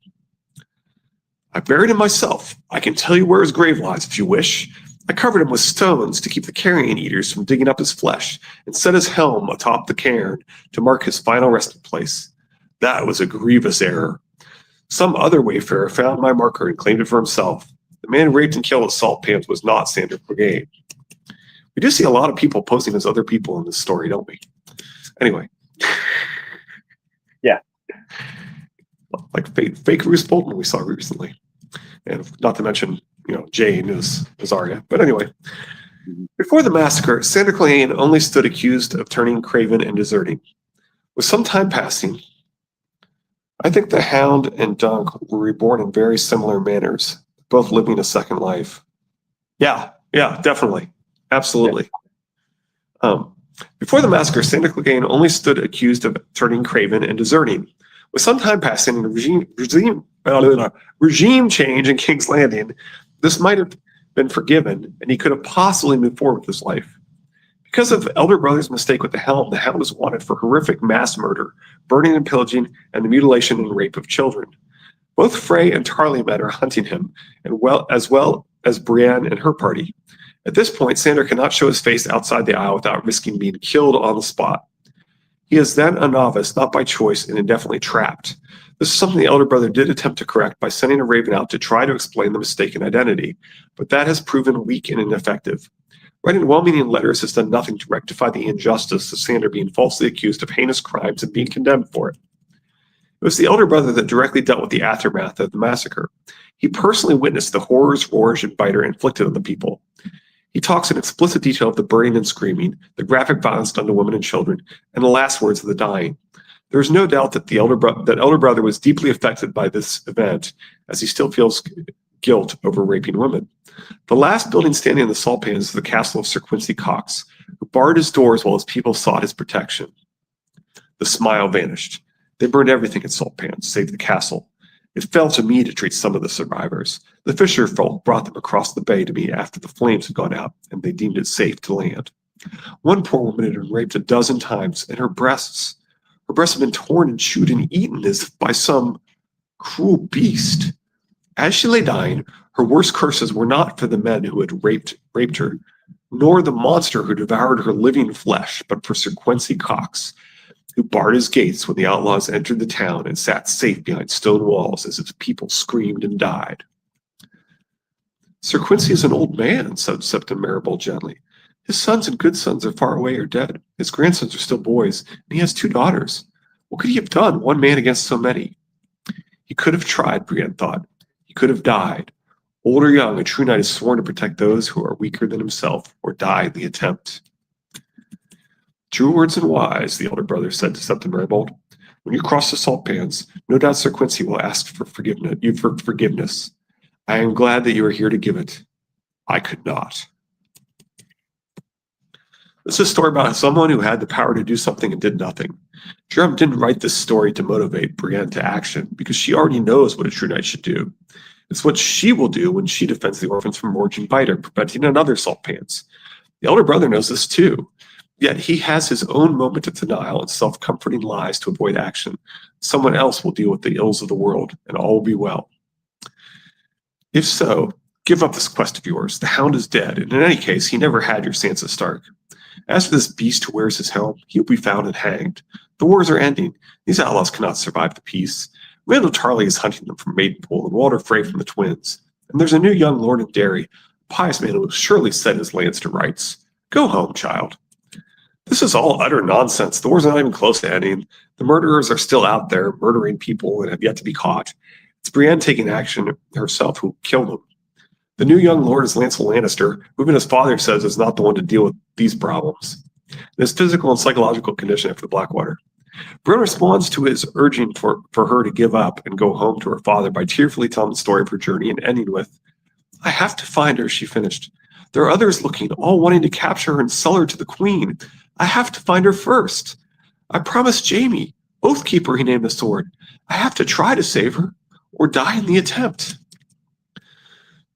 I buried him myself. I can tell you where his grave lies if you wish. I covered him with stones to keep the carrion eaters from digging up his flesh, and set his helm atop the cairn to mark his final resting place. That was a grievous error. Some other wayfarer found my marker and claimed it for himself. The man who raped and killed at Salt Pans was not Sandor Clegane. We do see a lot of people posing as other people in this story, don't we? Anyway. Yeah. Like fake Roose Bolton we saw recently. And not to mention, Jane is Arya. But anyway, before the massacre, Sandor Clegane only stood accused of turning craven and deserting. With some time passing, I think the Hound and Dunk were reborn in very similar manners, both living a second life. Yeah, definitely. Absolutely. Yeah. Before the massacre, Sandor Clegane only stood accused of turning craven and deserting. With some time passing and regime change in King's Landing, this might have been forgiven, and he could have possibly moved forward with his life. Because of elder brother's mistake with the Hound was wanted for horrific mass murder, burning and pillaging, and the mutilation and rape of children. Both Frey and Tarly men are hunting him, as well as Brienne and her party. At this point, Sandor cannot show his face outside the Isle without risking being killed on the spot. He is then a novice, not by choice, and indefinitely trapped. This is something the elder brother did attempt to correct by sending a raven out to try to explain the mistaken identity, but that has proven weak and ineffective. Writing well-meaning letters has done nothing to rectify the injustice of Sandor being falsely accused of heinous crimes and being condemned for it. It was the elder brother that directly dealt with the aftermath of the massacre. He personally witnessed the horrors, roars, and biter inflicted on the people. He talks in explicit detail of the burning and screaming, the graphic violence done to women and children, and the last words of the dying. There is no doubt that elder brother was deeply affected by this event, as he still feels guilt over raping women. The last building standing in the Salt Pans is the castle of Sir Quincy Cox, who barred his doors while his people sought his protection. The smile vanished. They burned everything at Salt Pans, save the castle. It fell to me to treat some of the survivors. The fisher folk brought them across the bay to me after the flames had gone out, and they deemed it safe to land. One poor woman had been raped a dozen times, and her breasts had been torn and chewed and eaten as if by some cruel beast. As she lay dying, her worst curses were not for the men who had raped her, nor the monster who devoured her living flesh, but for Sir Quincy Cox, who barred his gates when the outlaws entered the town and sat safe behind stone walls as his people screamed and died. Sir Quincy is an old man, said Septon Marable gently. His sons and good sons are far away or dead. His grandsons are still boys, and he has 2 daughters. What could he have done, one man against so many? He could have tried, Brienne thought. He could have died. Old or young, a true knight is sworn to protect those who are weaker than himself, or die in the attempt. True words and wise, the elder brother said to Septon Marable. When you cross the salt pans, no doubt Sir Quincy will ask for forgiveness. I am glad that you are here to give it. I could not. This is a story about someone who had the power to do something and did nothing. Jerome didn't write this story to motivate Brienne to action, because she already knows what a true knight should do. It's what she will do when she defends the orphans from Morgan Biter, preventing another salt pans. The elder brother knows this too, yet he has his own moment of denial and self-comforting lies to avoid action. Someone else will deal with the ills of the world, and all will be well. If so, give up this quest of yours. The hound is dead, and in any case, he never had your Sansa Stark. As for this beast who wears his helm, he will be found and hanged. The wars are ending. These outlaws cannot survive the peace. Randall Tarley is hunting them from Maidenpool and Walder Frey from the Twins. And there's a new young lord in Derry, a pious man who will surely set his lands to rights. Go home, child. This is all utter nonsense. The war's not even close to ending. The murderers are still out there, murdering people and have yet to be caught. It's Brienne taking action herself who killed them. The new young lord is Lancel Lannister, who even his father says is not the one to deal with these problems. In his physical and psychological condition after the Blackwater. Brienne responds to his urging for her to give up and go home to her father by tearfully telling the story of her journey and ending with, I have to find her, she finished. There are others looking, all wanting to capture her and sell her to the queen. I have to find her first. I promised Jaime, Oathkeeper he named the sword. I have to try to save her or die in the attempt.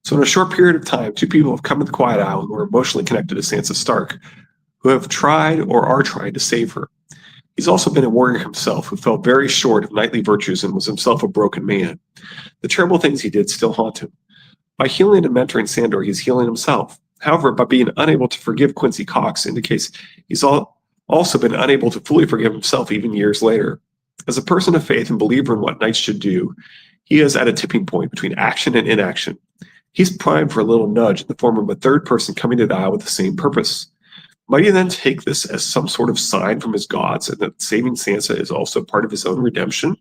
So in a short period of time, 2 people have come to the Quiet Isle who are emotionally connected to Sansa Stark, who have tried or are trying to save her. He's also been a warrior himself who fell very short of knightly virtues and was himself a broken man. The terrible things he did still haunt him. By healing and mentoring Sandor, he's healing himself. However, by being unable to forgive Quincy Cox indicates he's also been unable to fully forgive himself even years later. As a person of faith and believer in what knights should do, he is at a tipping point between action and inaction. He's primed for a little nudge in the form of a third person coming to the Isle with the same purpose. Might he then take this as some sort of sign from his gods and that saving Sansa is also part of his own redemption?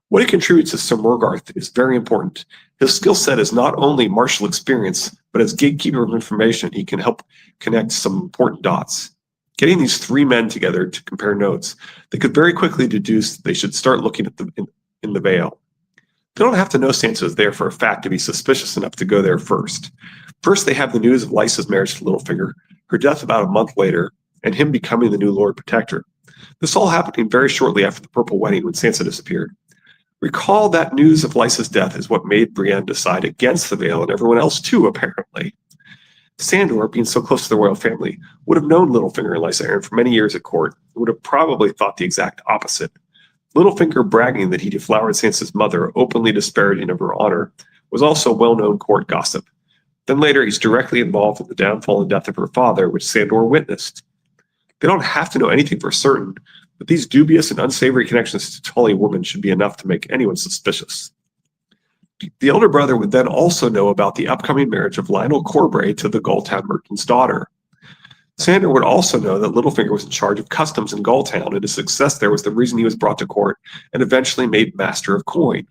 What he contributes to Sir Morgarth is very important. His skill set is not only martial experience, but as gatekeeper of information, he can help connect some important dots. Getting these 3 men together to compare notes, they could very quickly deduce they should start looking at in the Vale. They don't have to know Sansa is there for a fact to be suspicious enough to go there first. First, they have the news of Lysa's marriage to Littlefinger, her death about a month later, and him becoming the new Lord Protector. This all happening very shortly after the Purple Wedding when Sansa disappeared. Recall that news of Lysa's death is what made Brienne decide against the Vale and everyone else too, apparently. Sandor, being so close to the royal family, would have known Littlefinger and Lysa Arryn for many years at court and would have probably thought the exact opposite. Littlefinger bragging that he deflowered Sansa's mother, openly disparaging of her honor, was also well-known court gossip. Then later, he's directly involved in the downfall and death of her father, which Sandor witnessed. They don't have to know anything for certain, but these dubious and unsavory connections to Tully women should be enough to make anyone suspicious. The elder brother would then also know about the upcoming marriage of Lionel Corbray to the Gulltown merchant's daughter. Sandor would also know that Littlefinger was in charge of customs in Gulltown, and his success there was the reason he was brought to court and eventually made master of coin.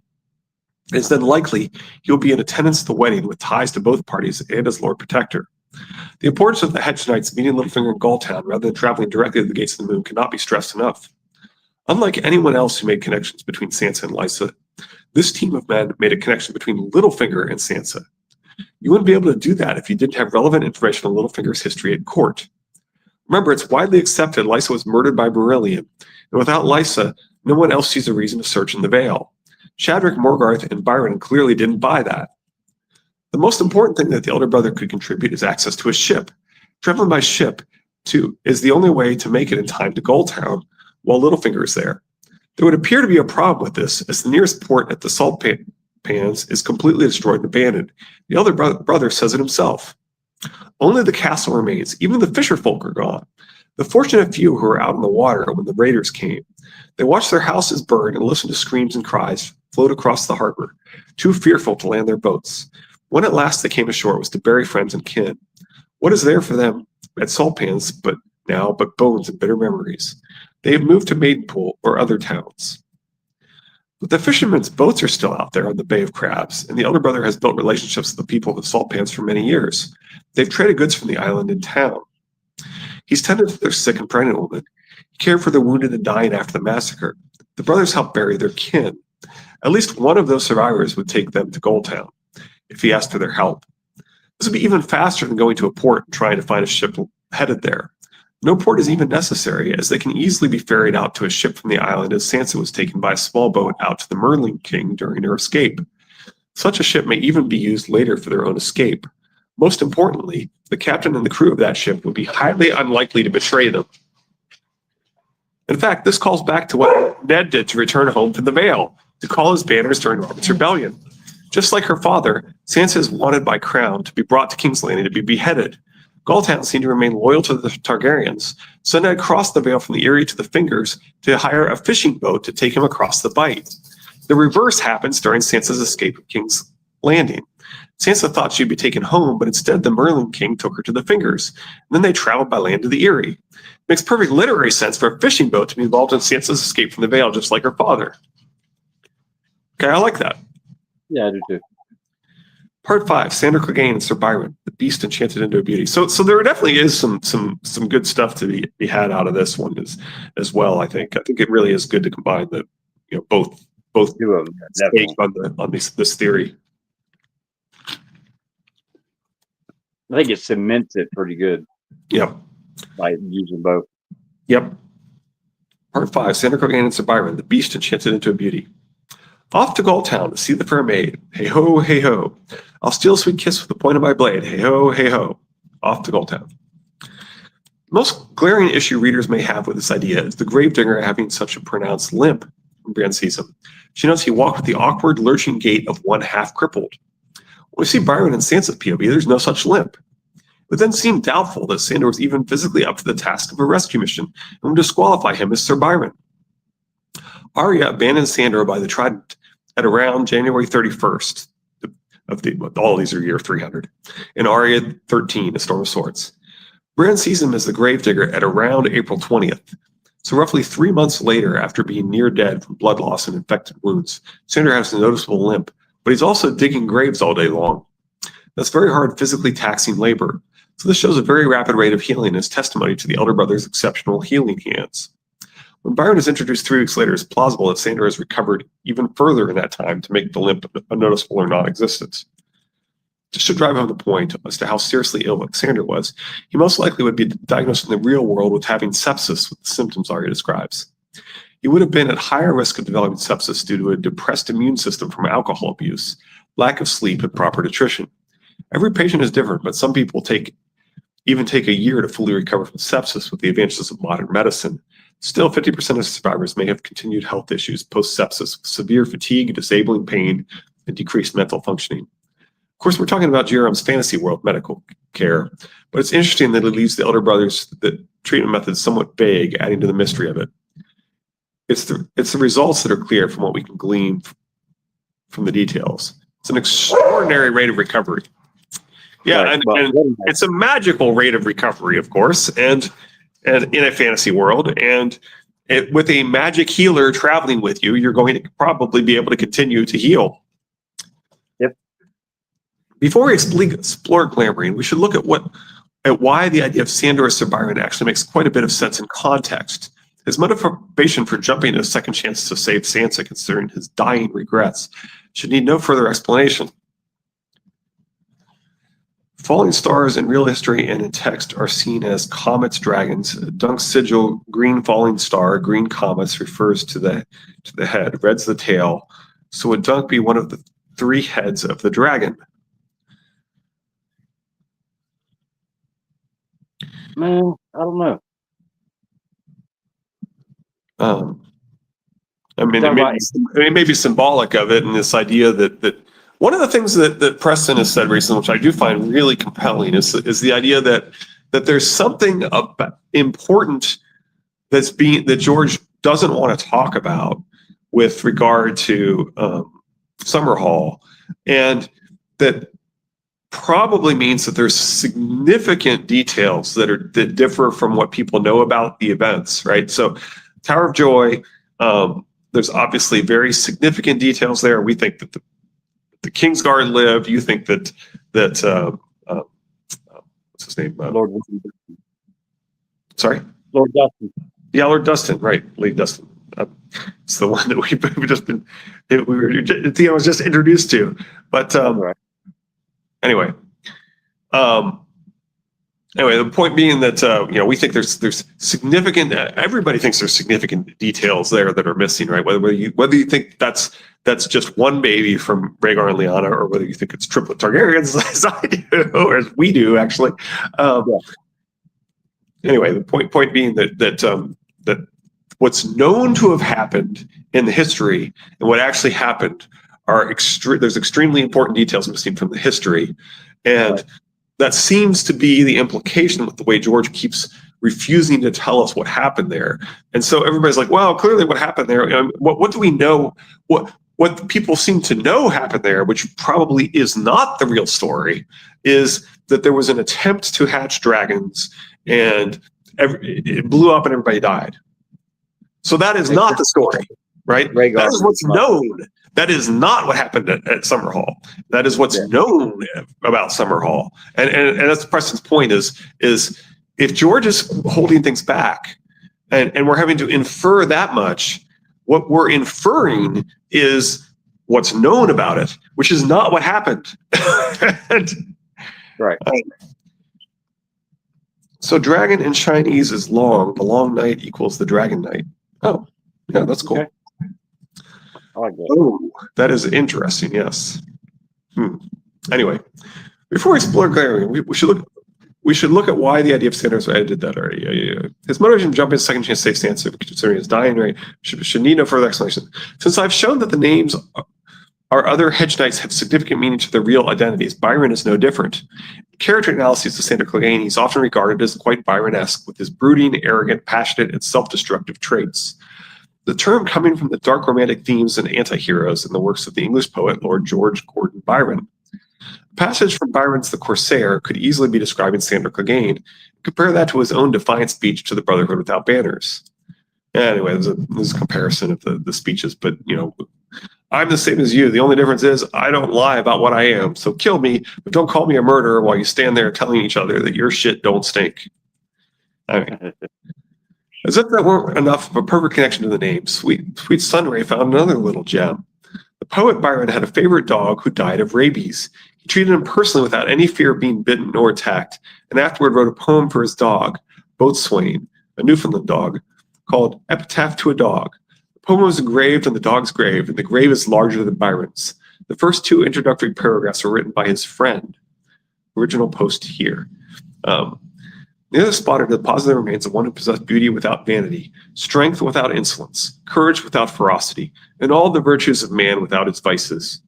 It is then likely he will be in attendance at the wedding with ties to both parties and as Lord Protector. The importance of the Hedge Knights meeting Littlefinger in Gulltown rather than traveling directly to the Gates of the Moon cannot be stressed enough. Unlike anyone else who made connections between Sansa and Lysa, this team of men made a connection between Littlefinger and Sansa. You wouldn't be able to do that if you didn't have relevant information on Littlefinger's history at court. Remember, it's widely accepted Lysa was murdered by Beryllion, and without Lysa, no one else sees a reason to search in the Vale. Chadrick, Morgarth, and Byron clearly didn't buy that. The most important thing that the elder brother could contribute is access to a ship. Traveling by ship, too, is the only way to make it in time to Gulltown while Littlefinger is there. There would appear to be a problem with this, as the nearest port at the salt pans is completely destroyed and abandoned. The elder brother says it himself. Only the castle remains. Even the fisher folk are gone. The fortunate few who were out in the water when the raiders came. They watched their houses burn and listened to screams and cries float across the harbor, too fearful to land their boats. When at last they came ashore, it was to bury friends and kin. What is there for them at salt pans but bones and bitter memories? They have moved to Maidenpool or other towns. But the fishermen's boats are still out there on the Bay of Crabs, and the elder brother has built relationships with the people of the salt pans for many years. They've traded goods from the island in town. He's tended to their sick and pregnant women. He cared for the wounded and dying after the massacre. The brothers helped bury their kin. At least one of those survivors would take them to Goldtown if he asked for their help. This would be even faster than going to a port and trying to find a ship headed there. No port is even necessary, as they can easily be ferried out to a ship from the island, as Sansa was taken by a small boat out to the Merlin King during her escape. Such a ship may even be used later for their own escape. Most importantly, the captain and the crew of that ship would be highly unlikely to betray them. In fact, this calls back to what Ned did to return home to the Vale, to call his banners during Robert's rebellion. Just like her father, Sansa is wanted by Crown to be brought to King's Landing to be beheaded. Goldtown seemed to remain loyal to the Targaryens, so Ned crossed the Vale from the Eyrie to the Fingers to hire a fishing boat to take him across the Bight. The reverse happens during Sansa's escape of King's Landing. Sansa thought she'd be taken home, but instead the Merlin King took her to the Fingers, and then they traveled by land to the Eyrie. It makes perfect literary sense for a fishing boat to be involved in Sansa's escape from the Vale, just like her father. Okay, I like that. Yeah, I do too. Part 5, Sandor Clegane and Sir Byron, the beast enchanted into a beauty. So there definitely is some good stuff to be had out of this one as well. I think it really is good to combine the both Two of them, takes on this theory. I think it cements it pretty good. Yep. By using both. Yep. Part 5, Sandor Clegane and Sir Byron, the beast enchanted into a beauty. Off to Goldtown to see the fair maid. Hey ho, hey ho. I'll steal a sweet kiss with the point of my blade. Hey ho, hey ho. Off to Goldtown. Most glaring issue readers may have with this idea is the gravedigger having such a pronounced limp when Brienne sees him. She notes he walked with the awkward, lurching gait of one half crippled. When we see Byron and Sansa's POV, there's no such limp. It would then seem doubtful that Sandor was even physically up to the task of a rescue mission and would disqualify him as Sir Byron. Arya abandoned Sandor by the Trident at around January 31st. All these are year 300. In Arya 13, A Storm of Swords. Brienne sees him as the gravedigger at around April 20th. So roughly 3 months later, after being near dead from blood loss and infected wounds, Sandor has a noticeable limp, but he's also digging graves all day long. That's very hard, physically taxing labor. So this shows a very rapid rate of healing as testimony to the elder brother's exceptional healing hands. When Byron is introduced 3 weeks later, it's plausible that Sandor has recovered even further in that time to make the limp unnoticeable or non-existent. Just to drive home the point as to how seriously ill Sandor was, he most likely would be diagnosed in the real world with having sepsis with the symptoms Arya describes. He would have been at higher risk of developing sepsis due to a depressed immune system from alcohol abuse, lack of sleep, and proper nutrition. Every patient is different, but some people even take a year to fully recover from sepsis with the advances of modern medicine. Still, 50% of survivors may have continued health issues post-sepsis with severe fatigue, disabling pain, and decreased mental functioning. Of course, we're talking about Jerome's fantasy world medical care, but it's interesting that it leaves the elder brothers' the treatment methods somewhat vague, adding to the mystery of it. It's the results that are clear from what we can glean from the details. It's an extraordinary rate of recovery. Yeah, and it's a magical rate of recovery, of course, and in a fantasy world, and with a magic healer traveling with you, you're going to probably be able to continue to heal. Yep. Before we explore Glamourine, we should look at why the idea of Sandor as Sir Byron actually makes quite a bit of sense in context. His motivation for jumping at a second chance to save Sansa, considering his dying regrets, should need no further explanation. Falling stars in real history and in text are seen as comets, dragons. Dunk's sigil, green falling star, green comets, refers to the head. Red's the tail. So would Dunk be one of the 3 heads of the dragon? Man, I don't know. I mean, it may be symbolic of it, and this idea that one of the things that Preston has said recently, which I do find really compelling, is the idea that there's something important that George doesn't want to talk about with regard to Summerhall, and that probably means that there's significant details that differ from what people know about the events, right? So Tower of Joy, there's obviously very significant details there. We think that the Kingsguard lived. You think that what's his name? Lord Sorry? Lord Dustin. Yeah, Lord Dustin, right. Lady Dustin. It's the one that we've just been, Theo was just introduced to. But Right. anyway, the point being that we think there's significant. Everybody thinks there's significant details there that are missing, right? Whether you think that's just one baby from Rhaegar and Lyanna, or whether you think it's triplet Targaryens, as I do, or as we do, actually. Anyway, the point being that what's known to have happened in the history and what actually happened there's extremely important details missing from the history, and Right. that seems to be the implication with the way George keeps refusing to tell us what happened there. And so everybody's like, well, clearly what happened there, what do we know? What people seem to know happened there, which probably is not the real story, is that there was an attempt to hatch dragons and it blew up and everybody died. So that is not the story, right? Rhaegar That is what's known. That is not what happened at Summerhall. That is what's known about Summerhall. And that's Preston's point is if George is holding things back and we're having to infer that much, what we're inferring is what's known about it, which is not what happened. Right. So dragon in Chinese is long. The long night equals the dragon night. Oh, yeah, that's cool. Okay. I like that. Oh, that is interesting. Yes. Anyway, before we explore glaring, we should look at why the idea of standards. I did that already. His motivation to jump in second chance safe stance, considering his dying rate, should need no further explanation. Since I've shown that the names our other hedge knights have significant meaning to their real identities, Byron is no different. In character analyses of Sandor Clegane, he's often regarded as quite Byron-esque, with his brooding, arrogant, passionate, and self-destructive traits. The term coming from the dark romantic themes and anti-heroes in the works of the English poet Lord George Gordon Byron. A passage from Byron's The Corsair could easily be describing Sandor Clegane. Compare that to his own defiant speech to the Brotherhood Without Banners. Anyway, there's a comparison of the speeches, but I'm the same as you. The only difference is I don't lie about what I am. So kill me, but don't call me a murderer while you stand there telling each other that your shit don't stink. I mean, as if that weren't enough of a perfect connection to the name, Sweet Sunray found another little gem. The poet Byron had a favorite dog who died of rabies. He treated him personally without any fear of being bitten or attacked, and afterward wrote a poem for his dog, Boatswain, a Newfoundland dog, called Epitaph to a Dog. The poem was engraved on the dog's grave, and the grave is larger than Byron's. The first two introductory paragraphs were written by his friend. Original post here. The other spotted the positive remains of one who possessed beauty without vanity, strength without insolence, courage without ferocity, and all the virtues of man without its vices.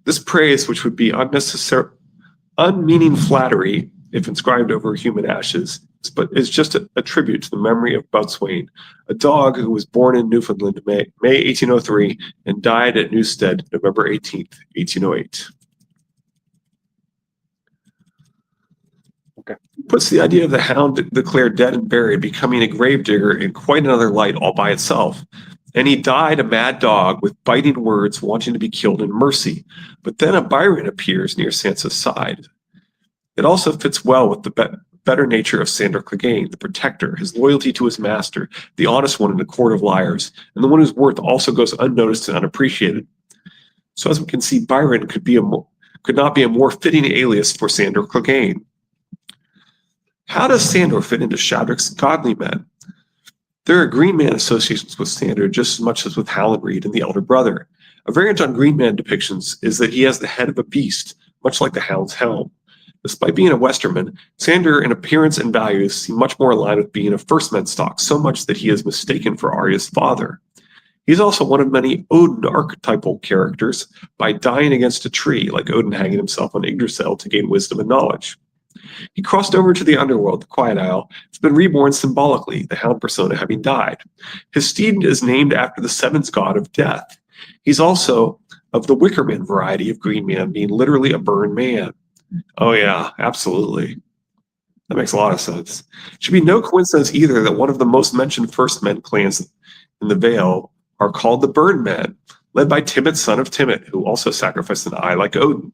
This praise, which would be unnecessary, unmeaning flattery if inscribed over human ashes, but is just a tribute to the memory of Boatswain, a dog who was born in Newfoundland May 1803 and died at Newstead November 18th, 1808. Puts the idea of the hound declared dead and buried becoming a gravedigger in quite another light all by itself. And he died a mad dog with biting words wanting to be killed in mercy. But then a Byron appears near Sansa's side. It also fits well with the better nature of Sandor Clegane, the protector, his loyalty to his master, the honest one in a court of liars, and the one whose worth also goes unnoticed and unappreciated. So as we can see, Byron could not be a more fitting alias for Sandor Clegane. How does Sandor fit into Shadrick's godly men? There are Green Man associations with Sandor just as much as with Howland Reed and the elder brother. A variant on Green Man depictions is that he has the head of a beast, much like the Hound's helm. Despite being a Westerman, Sandor in appearance and values seem much more aligned with being a firstman stock, so much that he is mistaken for Arya's father. He's also one of many Odin archetypal characters by dying against a tree, like Odin hanging himself on Yggdrasil to gain wisdom and knowledge. He crossed over to the underworld, the Quiet Isle. It's been reborn symbolically, the Hound persona having died. His steed is named after the Seven's god of death. He's also of the Wickerman variety of Green Man, being literally a burned man. Oh yeah, absolutely. That makes a lot of sense. It should be no coincidence either that one of the most mentioned First Men clans in the Vale are called the Burn Men, led by Timid, son of Timid, who also sacrificed an eye like Odin.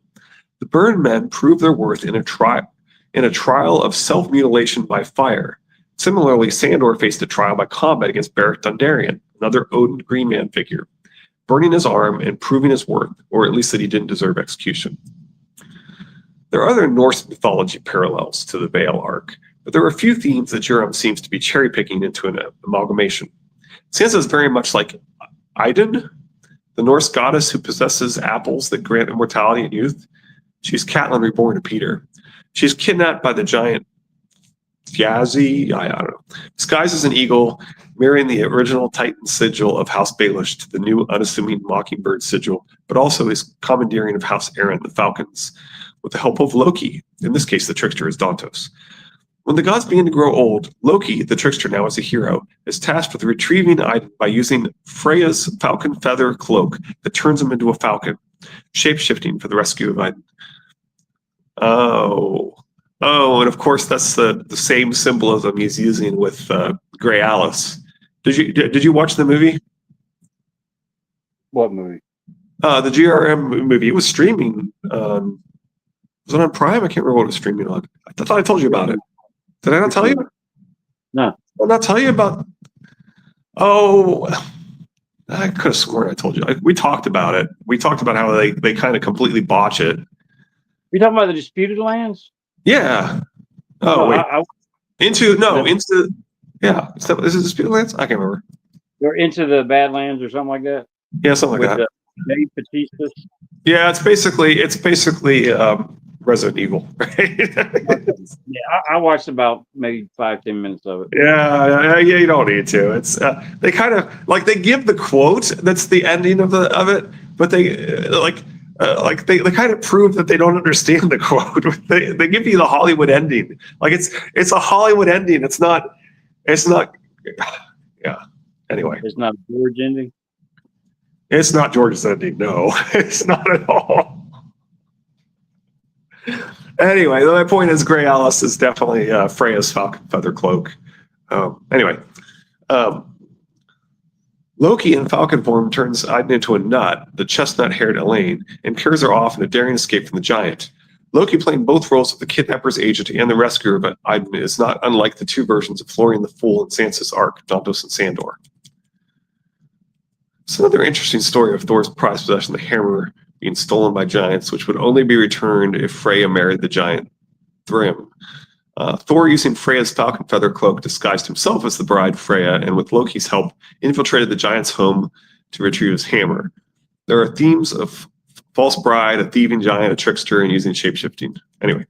The Burn Men prove their worth in a trial of self-mutilation by fire. Similarly, Sandor faced a trial by combat against Beric Dondarrion, another Odin Green Man figure, burning his arm and proving his worth, or at least that he didn't deserve execution. There are other Norse mythology parallels to the Vale arc, but there are a few themes that Jerome seems to be cherry-picking into an amalgamation. Sansa is very much like Idun, the Norse goddess who possesses apples that grant immortality and youth. She's Catelyn reborn to Peter. She's kidnapped by the giant Thjazi, I don't know, disguised as an eagle, mirroring the original Titan sigil of House Baelish to the new unassuming Mockingbird sigil, but also his commandeering of House Aaron, the Falcons, with the help of Loki. In this case, the trickster is Dantos. When the gods begin to grow old, Loki, the trickster now as a hero, is tasked with retrieving Idun by using Freya's falcon feather cloak that turns him into a falcon, shape-shifting for the rescue of Idun. And of course that's the same symbolism he's using with Grey Alice. Did you watch the movie? What movie? The GRM movie. It was streaming. Was it on Prime? I can't remember what it was streaming on. I thought I told you about it. Did I not tell you? No. I'll not tell you about. Oh, I could have sworn I told you. We talked about it. We talked about how they kind of completely botch it. You talking about the Disputed Lands? Yeah. Oh, wait. Into. Yeah. Is it Disputed Lands? I can't remember. They're into the Badlands or something like that. Yeah, something like that. Dave Bautista. Yeah, it's basically Resident Evil, right? Yeah, I watched about maybe 5-10 minutes of it. Yeah, you don't need to. It's they kind of like they give the quote that's the ending of it, but they they kind of prove that they don't understand the quote. They give you the Hollywood ending. Like it's a Hollywood ending. It's not. Yeah. Anyway, it's not a George ending. It's not George's ending. No, it's not at all. Anyway, my point is Grey Alice is definitely Freya's falcon feather cloak. Loki in falcon form turns Idun into a nut, the chestnut-haired Elaine, and carries her off in a daring escape from the giant. Loki, playing both roles of the kidnapper's agent and the rescuer of Idun, is not unlike the two versions of Florian the Fool in Sansa's arc, Dantos and Sandor. It's another interesting story of Thor's prized possession, the hammer, being stolen by giants, which would only be returned if Freya married the giant Thrym. Thor, using Freya's falcon feather cloak, disguised himself as the bride Freya, and with Loki's help, infiltrated the giant's home to retrieve his hammer. There are themes of false bride, a thieving giant, a trickster, and using shapeshifting. Anyway,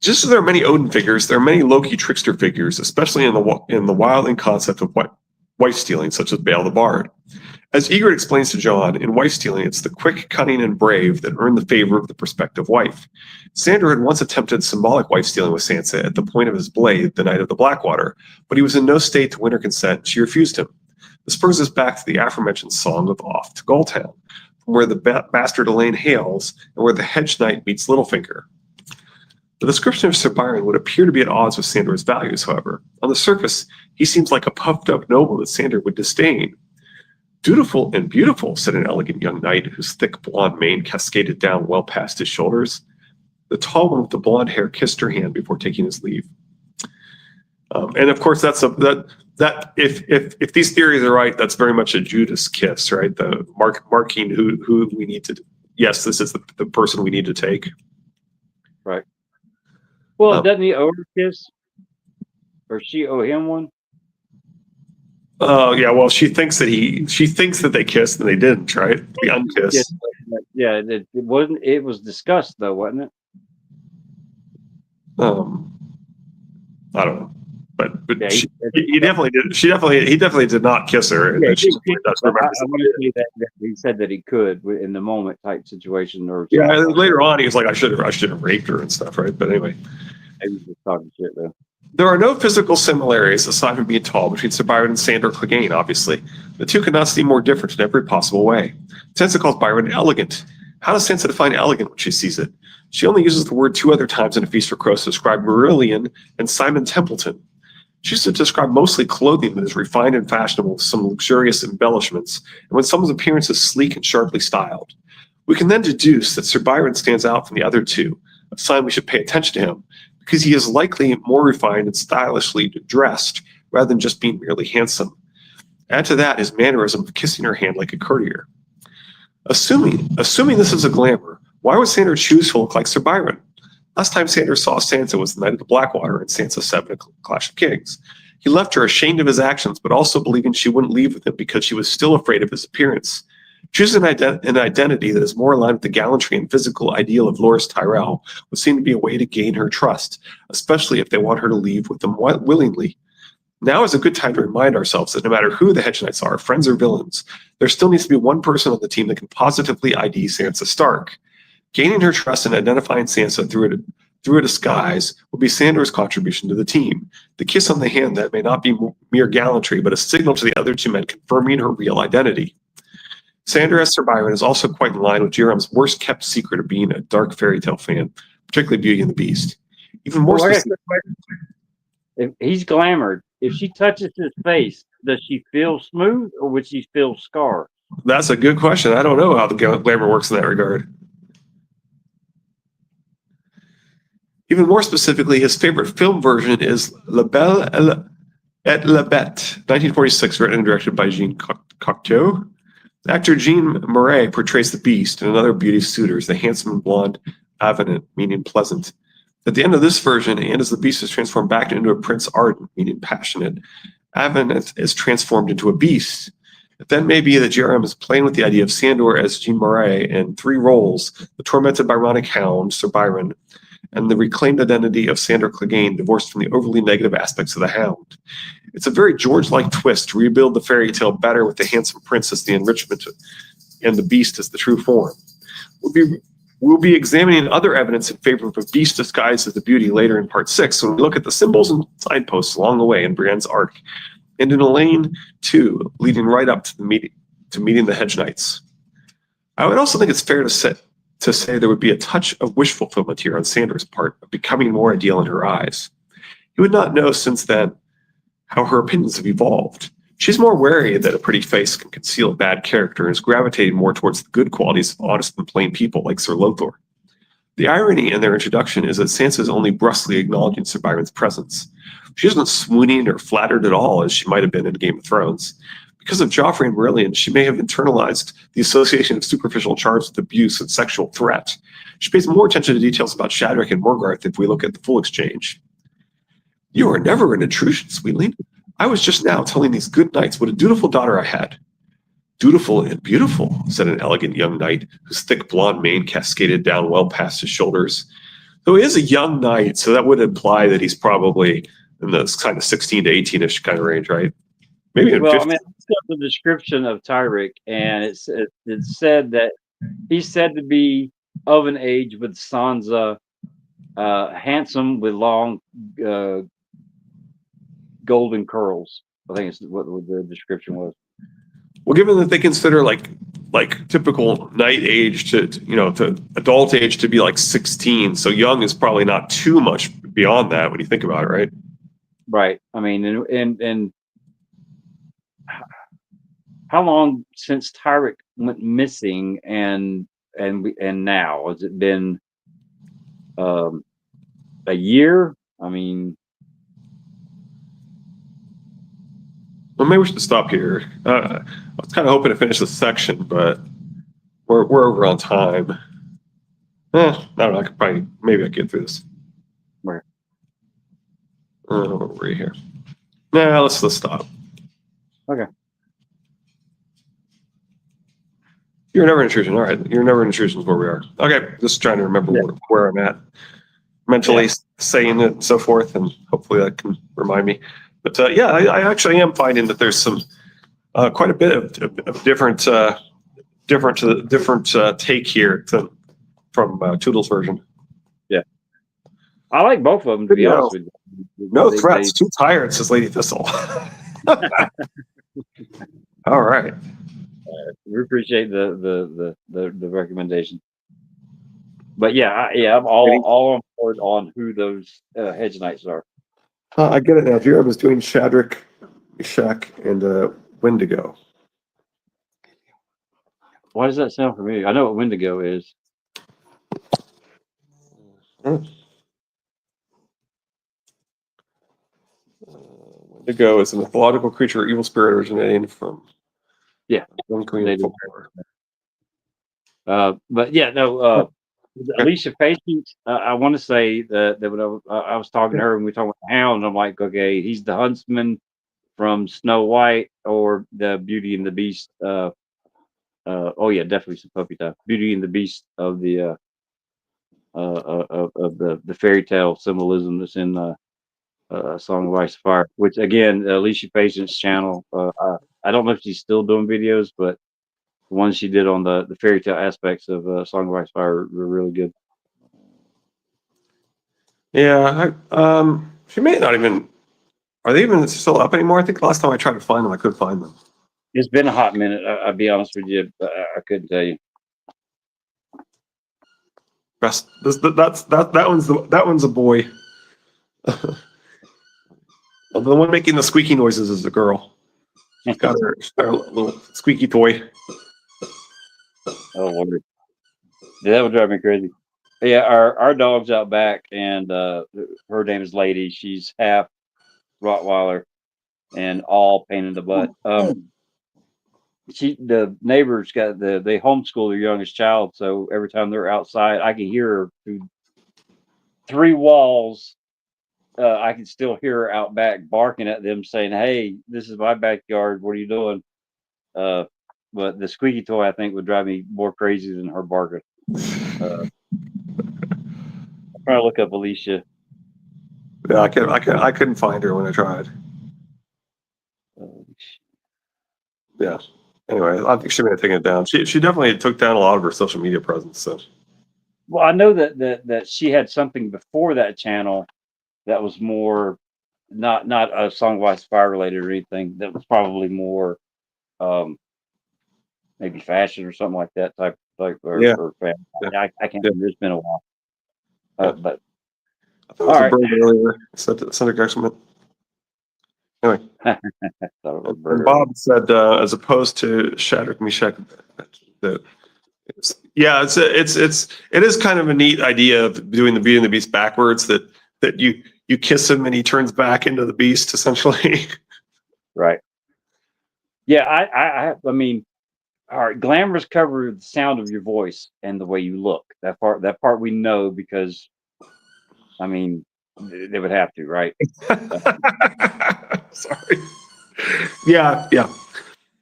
just as there are many Odin figures, there are many Loki trickster figures, especially in the wilding concept of wife stealing, such as Bale the Bard. As Egret explains to John, in wife stealing, it's the quick, cunning, and brave that earn the favor of the prospective wife. Sandor had once attempted symbolic wife stealing with Sansa at the point of his blade the night of the Blackwater, but he was in no state to win her consent, and she refused him. This brings us back to the aforementioned Song of Off to Gulltown, from where the bastard Elaine hails, and where the hedge knight meets Littlefinger. The description of Sir Byron would appear to be at odds with Sandor's values, however. On the surface, he seems like a puffed-up noble that Sandor would disdain. Dutiful and beautiful, said an elegant young knight whose thick blonde mane cascaded down well past his shoulders. The tall one with the blonde hair kissed her hand before taking his leave. And of course, if these theories are right, that's very much a Judas kiss, right? The marking who we need to. Yes, this is the person we need to take. Right. Well, doesn't he owe her a kiss, or she owe him one? Oh yeah, well she thinks that they kissed and they didn't, right? Be unkissed. Yeah, it wasn't. It was discussed though, wasn't it? I don't know, but yeah, he definitely did. He definitely did not kiss her. Yeah, I want to say that he said that he could in the moment type situation, or yeah. Later on, he was like, I should have raped her and stuff, right? But anyway, maybe he's talking shit though. There are no physical similarities, aside from being tall, between Sir Byron and Sandor Clegane, obviously. The two could not seem more different in every possible way. Sansa calls Byron elegant, How does Sansa define elegant when she sees it? She only uses the word 2 other times in A Feast for Crows to describe Marillion and Simon Templeton. She used to describe mostly clothing that is refined and fashionable with some luxurious embellishments, and when someone's appearance is sleek and sharply styled. We can then deduce that Sir Byron stands out from the other two, a sign we should pay attention to him, because he is likely more refined and stylishly dressed, rather than just being merely handsome. Add to that his mannerism of kissing her hand like a courtier. Assuming this is a glamour, why would Sandor choose to look like Sir Byron? Last time Sandor saw Sansa was the night of the Blackwater in Sansa 7, A Clash of Kings. He left her ashamed of his actions, but also believing she wouldn't leave with him because she was still afraid of his appearance. Choosing an identity that is more aligned with the gallantry and physical ideal of Loras Tyrell would seem to be a way to gain her trust, especially if they want her to leave with them willingly. Now is a good time to remind ourselves that no matter who the Hedge Knights are, friends or villains, there still needs to be one person on the team that can positively ID Sansa Stark. Gaining her trust and identifying Sansa through a disguise will be Sandor's contribution to the team. The kiss on the hand that may not be mere gallantry, but a signal to the other two men confirming her real identity. Sandor as Sir Byron is also quite in line with Jerem's worst-kept secret of being a dark fairy tale fan, particularly Beauty and the Beast. Even more specific, if he's glamored, if she touches his face, does she feel smooth or would she feel scarred? That's a good question. I don't know how the glamour works in that regard. Even more specifically, his favorite film version is La Belle et la Bête, 1946, written and directed by Jean Cocteau. Actor Jean Marais portrays the Beast and another beauty suitor as the handsome and blonde Avenant, meaning pleasant. At the end of this version, and as the Beast is transformed back into a Prince Ardent, meaning passionate, Avenant is transformed into a beast. It then may be that Jerem is playing with the idea of Sandor as Jean Marais in 3 roles: the tormented Byronic hound, Sir Byron, and the reclaimed identity of Sandor Clegane, divorced from the overly negative aspects of the Hound. It's a very George-like twist to rebuild the fairy tale better with the handsome prince as the enrichment and the beast as the true form. We'll be examining other evidence in favor of a beast disguised as the beauty later in part 6 when we look at the symbols and signposts along the way in Brienne's arc, and in Elaine 2, leading right up to meeting the Hedge Knights. I would also think it's fair to say there would be a touch of wish fulfillment here on Sandor's part of becoming more ideal in her eyes. He would not know since then how her opinions have evolved. She's more wary that a pretty face can conceal a bad character and is gravitating more towards the good qualities of honest and plain people like Sir Lothar. The irony in their introduction is that Sansa is only brusquely acknowledging Sir Byron's presence. She isn't swooning or flattered at all as she might have been in Game of Thrones. Because of Joffrey and Marillion, she may have internalized the association of superficial charms with abuse and sexual threat. She pays more attention to details about Shadrach and Morgarth if we look at the full exchange. "You are never an intrusion, sweetling. I was just now telling these good knights what a dutiful daughter I had." "Dutiful and beautiful," said an elegant young knight whose thick blonde mane cascaded down well past his shoulders. Though he is a young knight, so that would imply that he's probably in the kind of 16 to 18-ish kind of range, right? Maybe even 15. I mean, it's got the description of Tyrick, and it said that he's said to be of an age with Sansa, handsome with long golden curls. I think it's what the description was. Well, given that they consider like typical knight age to adult age to be like 16, so young is probably not too much beyond that when you think about it, right? Right. I mean, and how long since Tyrick went missing, and now has it been a year? I mean, well, maybe we should stop here. I was kind of hoping to finish this section, but we're over on time. I don't know. Maybe I can get through this. Where? Over here. Nah, let's stop. Okay. You're never an intrusion. All right. You're never an intrusion is where we are. Okay. Just trying to remember where I'm at mentally, saying it and so forth, and hopefully that can remind me. But I actually am finding that there's some quite a bit of different take here from Toodle's version. Yeah. I like both of them, to be honest with you. No threats. Too tired, says Lady Thistle. All right. We appreciate the recommendation. But yeah, I'm all on board on who those hedge knights are. I get it now. Jared was doing Shadrach, Meshach, and Wendigo. Why does that sound familiar? I know what Wendigo is. Wendigo is a mythological creature or evil spirit originating from one queen of folklore. But yeah, no. Alicia Patience, I want to say that when I was talking to her and we were talking about the Hound, I'm like, okay, he's the huntsman from Snow White or the Beauty and the Beast. Oh yeah, definitely some puppy time. Beauty and the Beast of the of the fairy tale symbolism that's in Song of Ice and Fire. Which again, Alicia Patience channel. I don't know if she's still doing videos, but the ones she did on the fairy tale aspects of Song of Ice and Fire were really good. Yeah, she may not even. Are they even still up anymore? I think last time I tried to find them, I couldn't find them. It's been a hot minute. I'll be honest with you. I couldn't tell you. That one's a boy. The one making the squeaky noises is the girl. She's got her little squeaky toy. Oh Lord, yeah, that would drive me crazy. Yeah, our dog's out back, and her name is Lady. She's half Rottweiler and all pain in the butt. The neighbors they homeschool their youngest child, so every time they're outside, I can hear her through 3 walls. I can still hear her out back barking at them, saying, "Hey, this is my backyard. What are you doing?" But the squeaky toy, I think, would drive me more crazy than her barking. I'm trying to look up Alicia. Yeah, I couldn't find her when I tried. Yeah. Anyway, I think she may have taken it down. She definitely took down a lot of her social media presence. So. Well, I know that she had something before that channel that was more not a Song of Ice and Fire related or anything. That was probably more maybe fashion or something like that type or fashion. Yeah. I can't remember. It's been a while. But I thought it was a bird earlier. Sent a Gresham. Anyway, and Bob said, as opposed to Shadrach, Meshach, it is kind of a neat idea of doing the Beauty and the Beast backwards. That you kiss him and he turns back into the Beast essentially. Right. Yeah, I mean, all right. Glamorous cover the sound of your voice and the way you look. That part we know because, I mean, they would have to, right? Sorry. Yeah.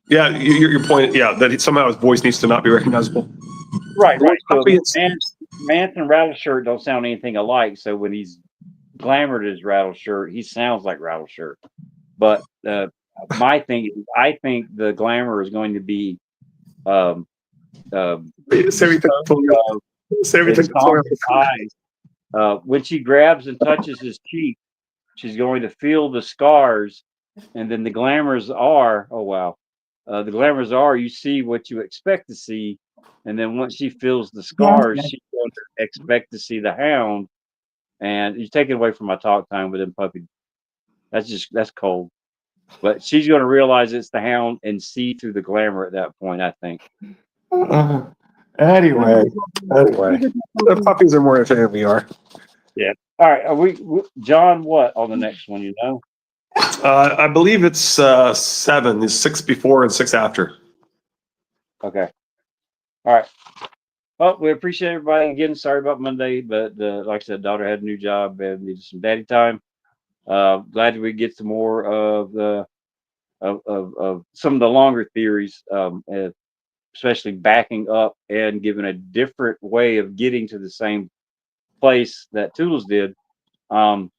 Your point. Yeah, that somehow his voice needs to not be recognizable. Right. So Mance and Rattleshirt don't sound anything alike. So when he's glamored as Rattleshirt, he sounds like Rattleshirt. But my thing is, I think the glamour is going to be when she grabs and touches his cheek, she's going to feel the scars, and then the glamours are, oh wow, the glamours are you see what you expect to see, and then once she feels the scars, she's going to expect to see the Hound. And you take it away from my talk time with them puppy. That's cold. But she's going to realize it's the Hound and see through the glamour at that point, I think. Anyway, the puppies are more entertaining than we are. Yeah. All right. Are we John? What on the next one? You know? I believe it's 7. There's 6 before and 6 after. Okay. All right. Well, we appreciate everybody again. Sorry about Monday, but like I said, daughter had a new job and needed some daddy time. Glad we get some more of the of some of the longer theories, especially backing up and giving a different way of getting to the same place that Toodles did. But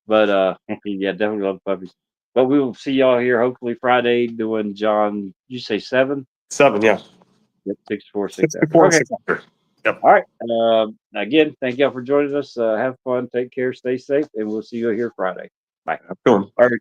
yeah, definitely love the puppies. But we will see y'all here hopefully Friday doing John. You say 7? 7, yeah. Yep, 6 before, 6 after. Before, okay. 6 after. Yep. All right. Again, thank y'all for joining us. Have fun, take care, stay safe, and we'll see you here Friday. Bye. Have a good one. All right.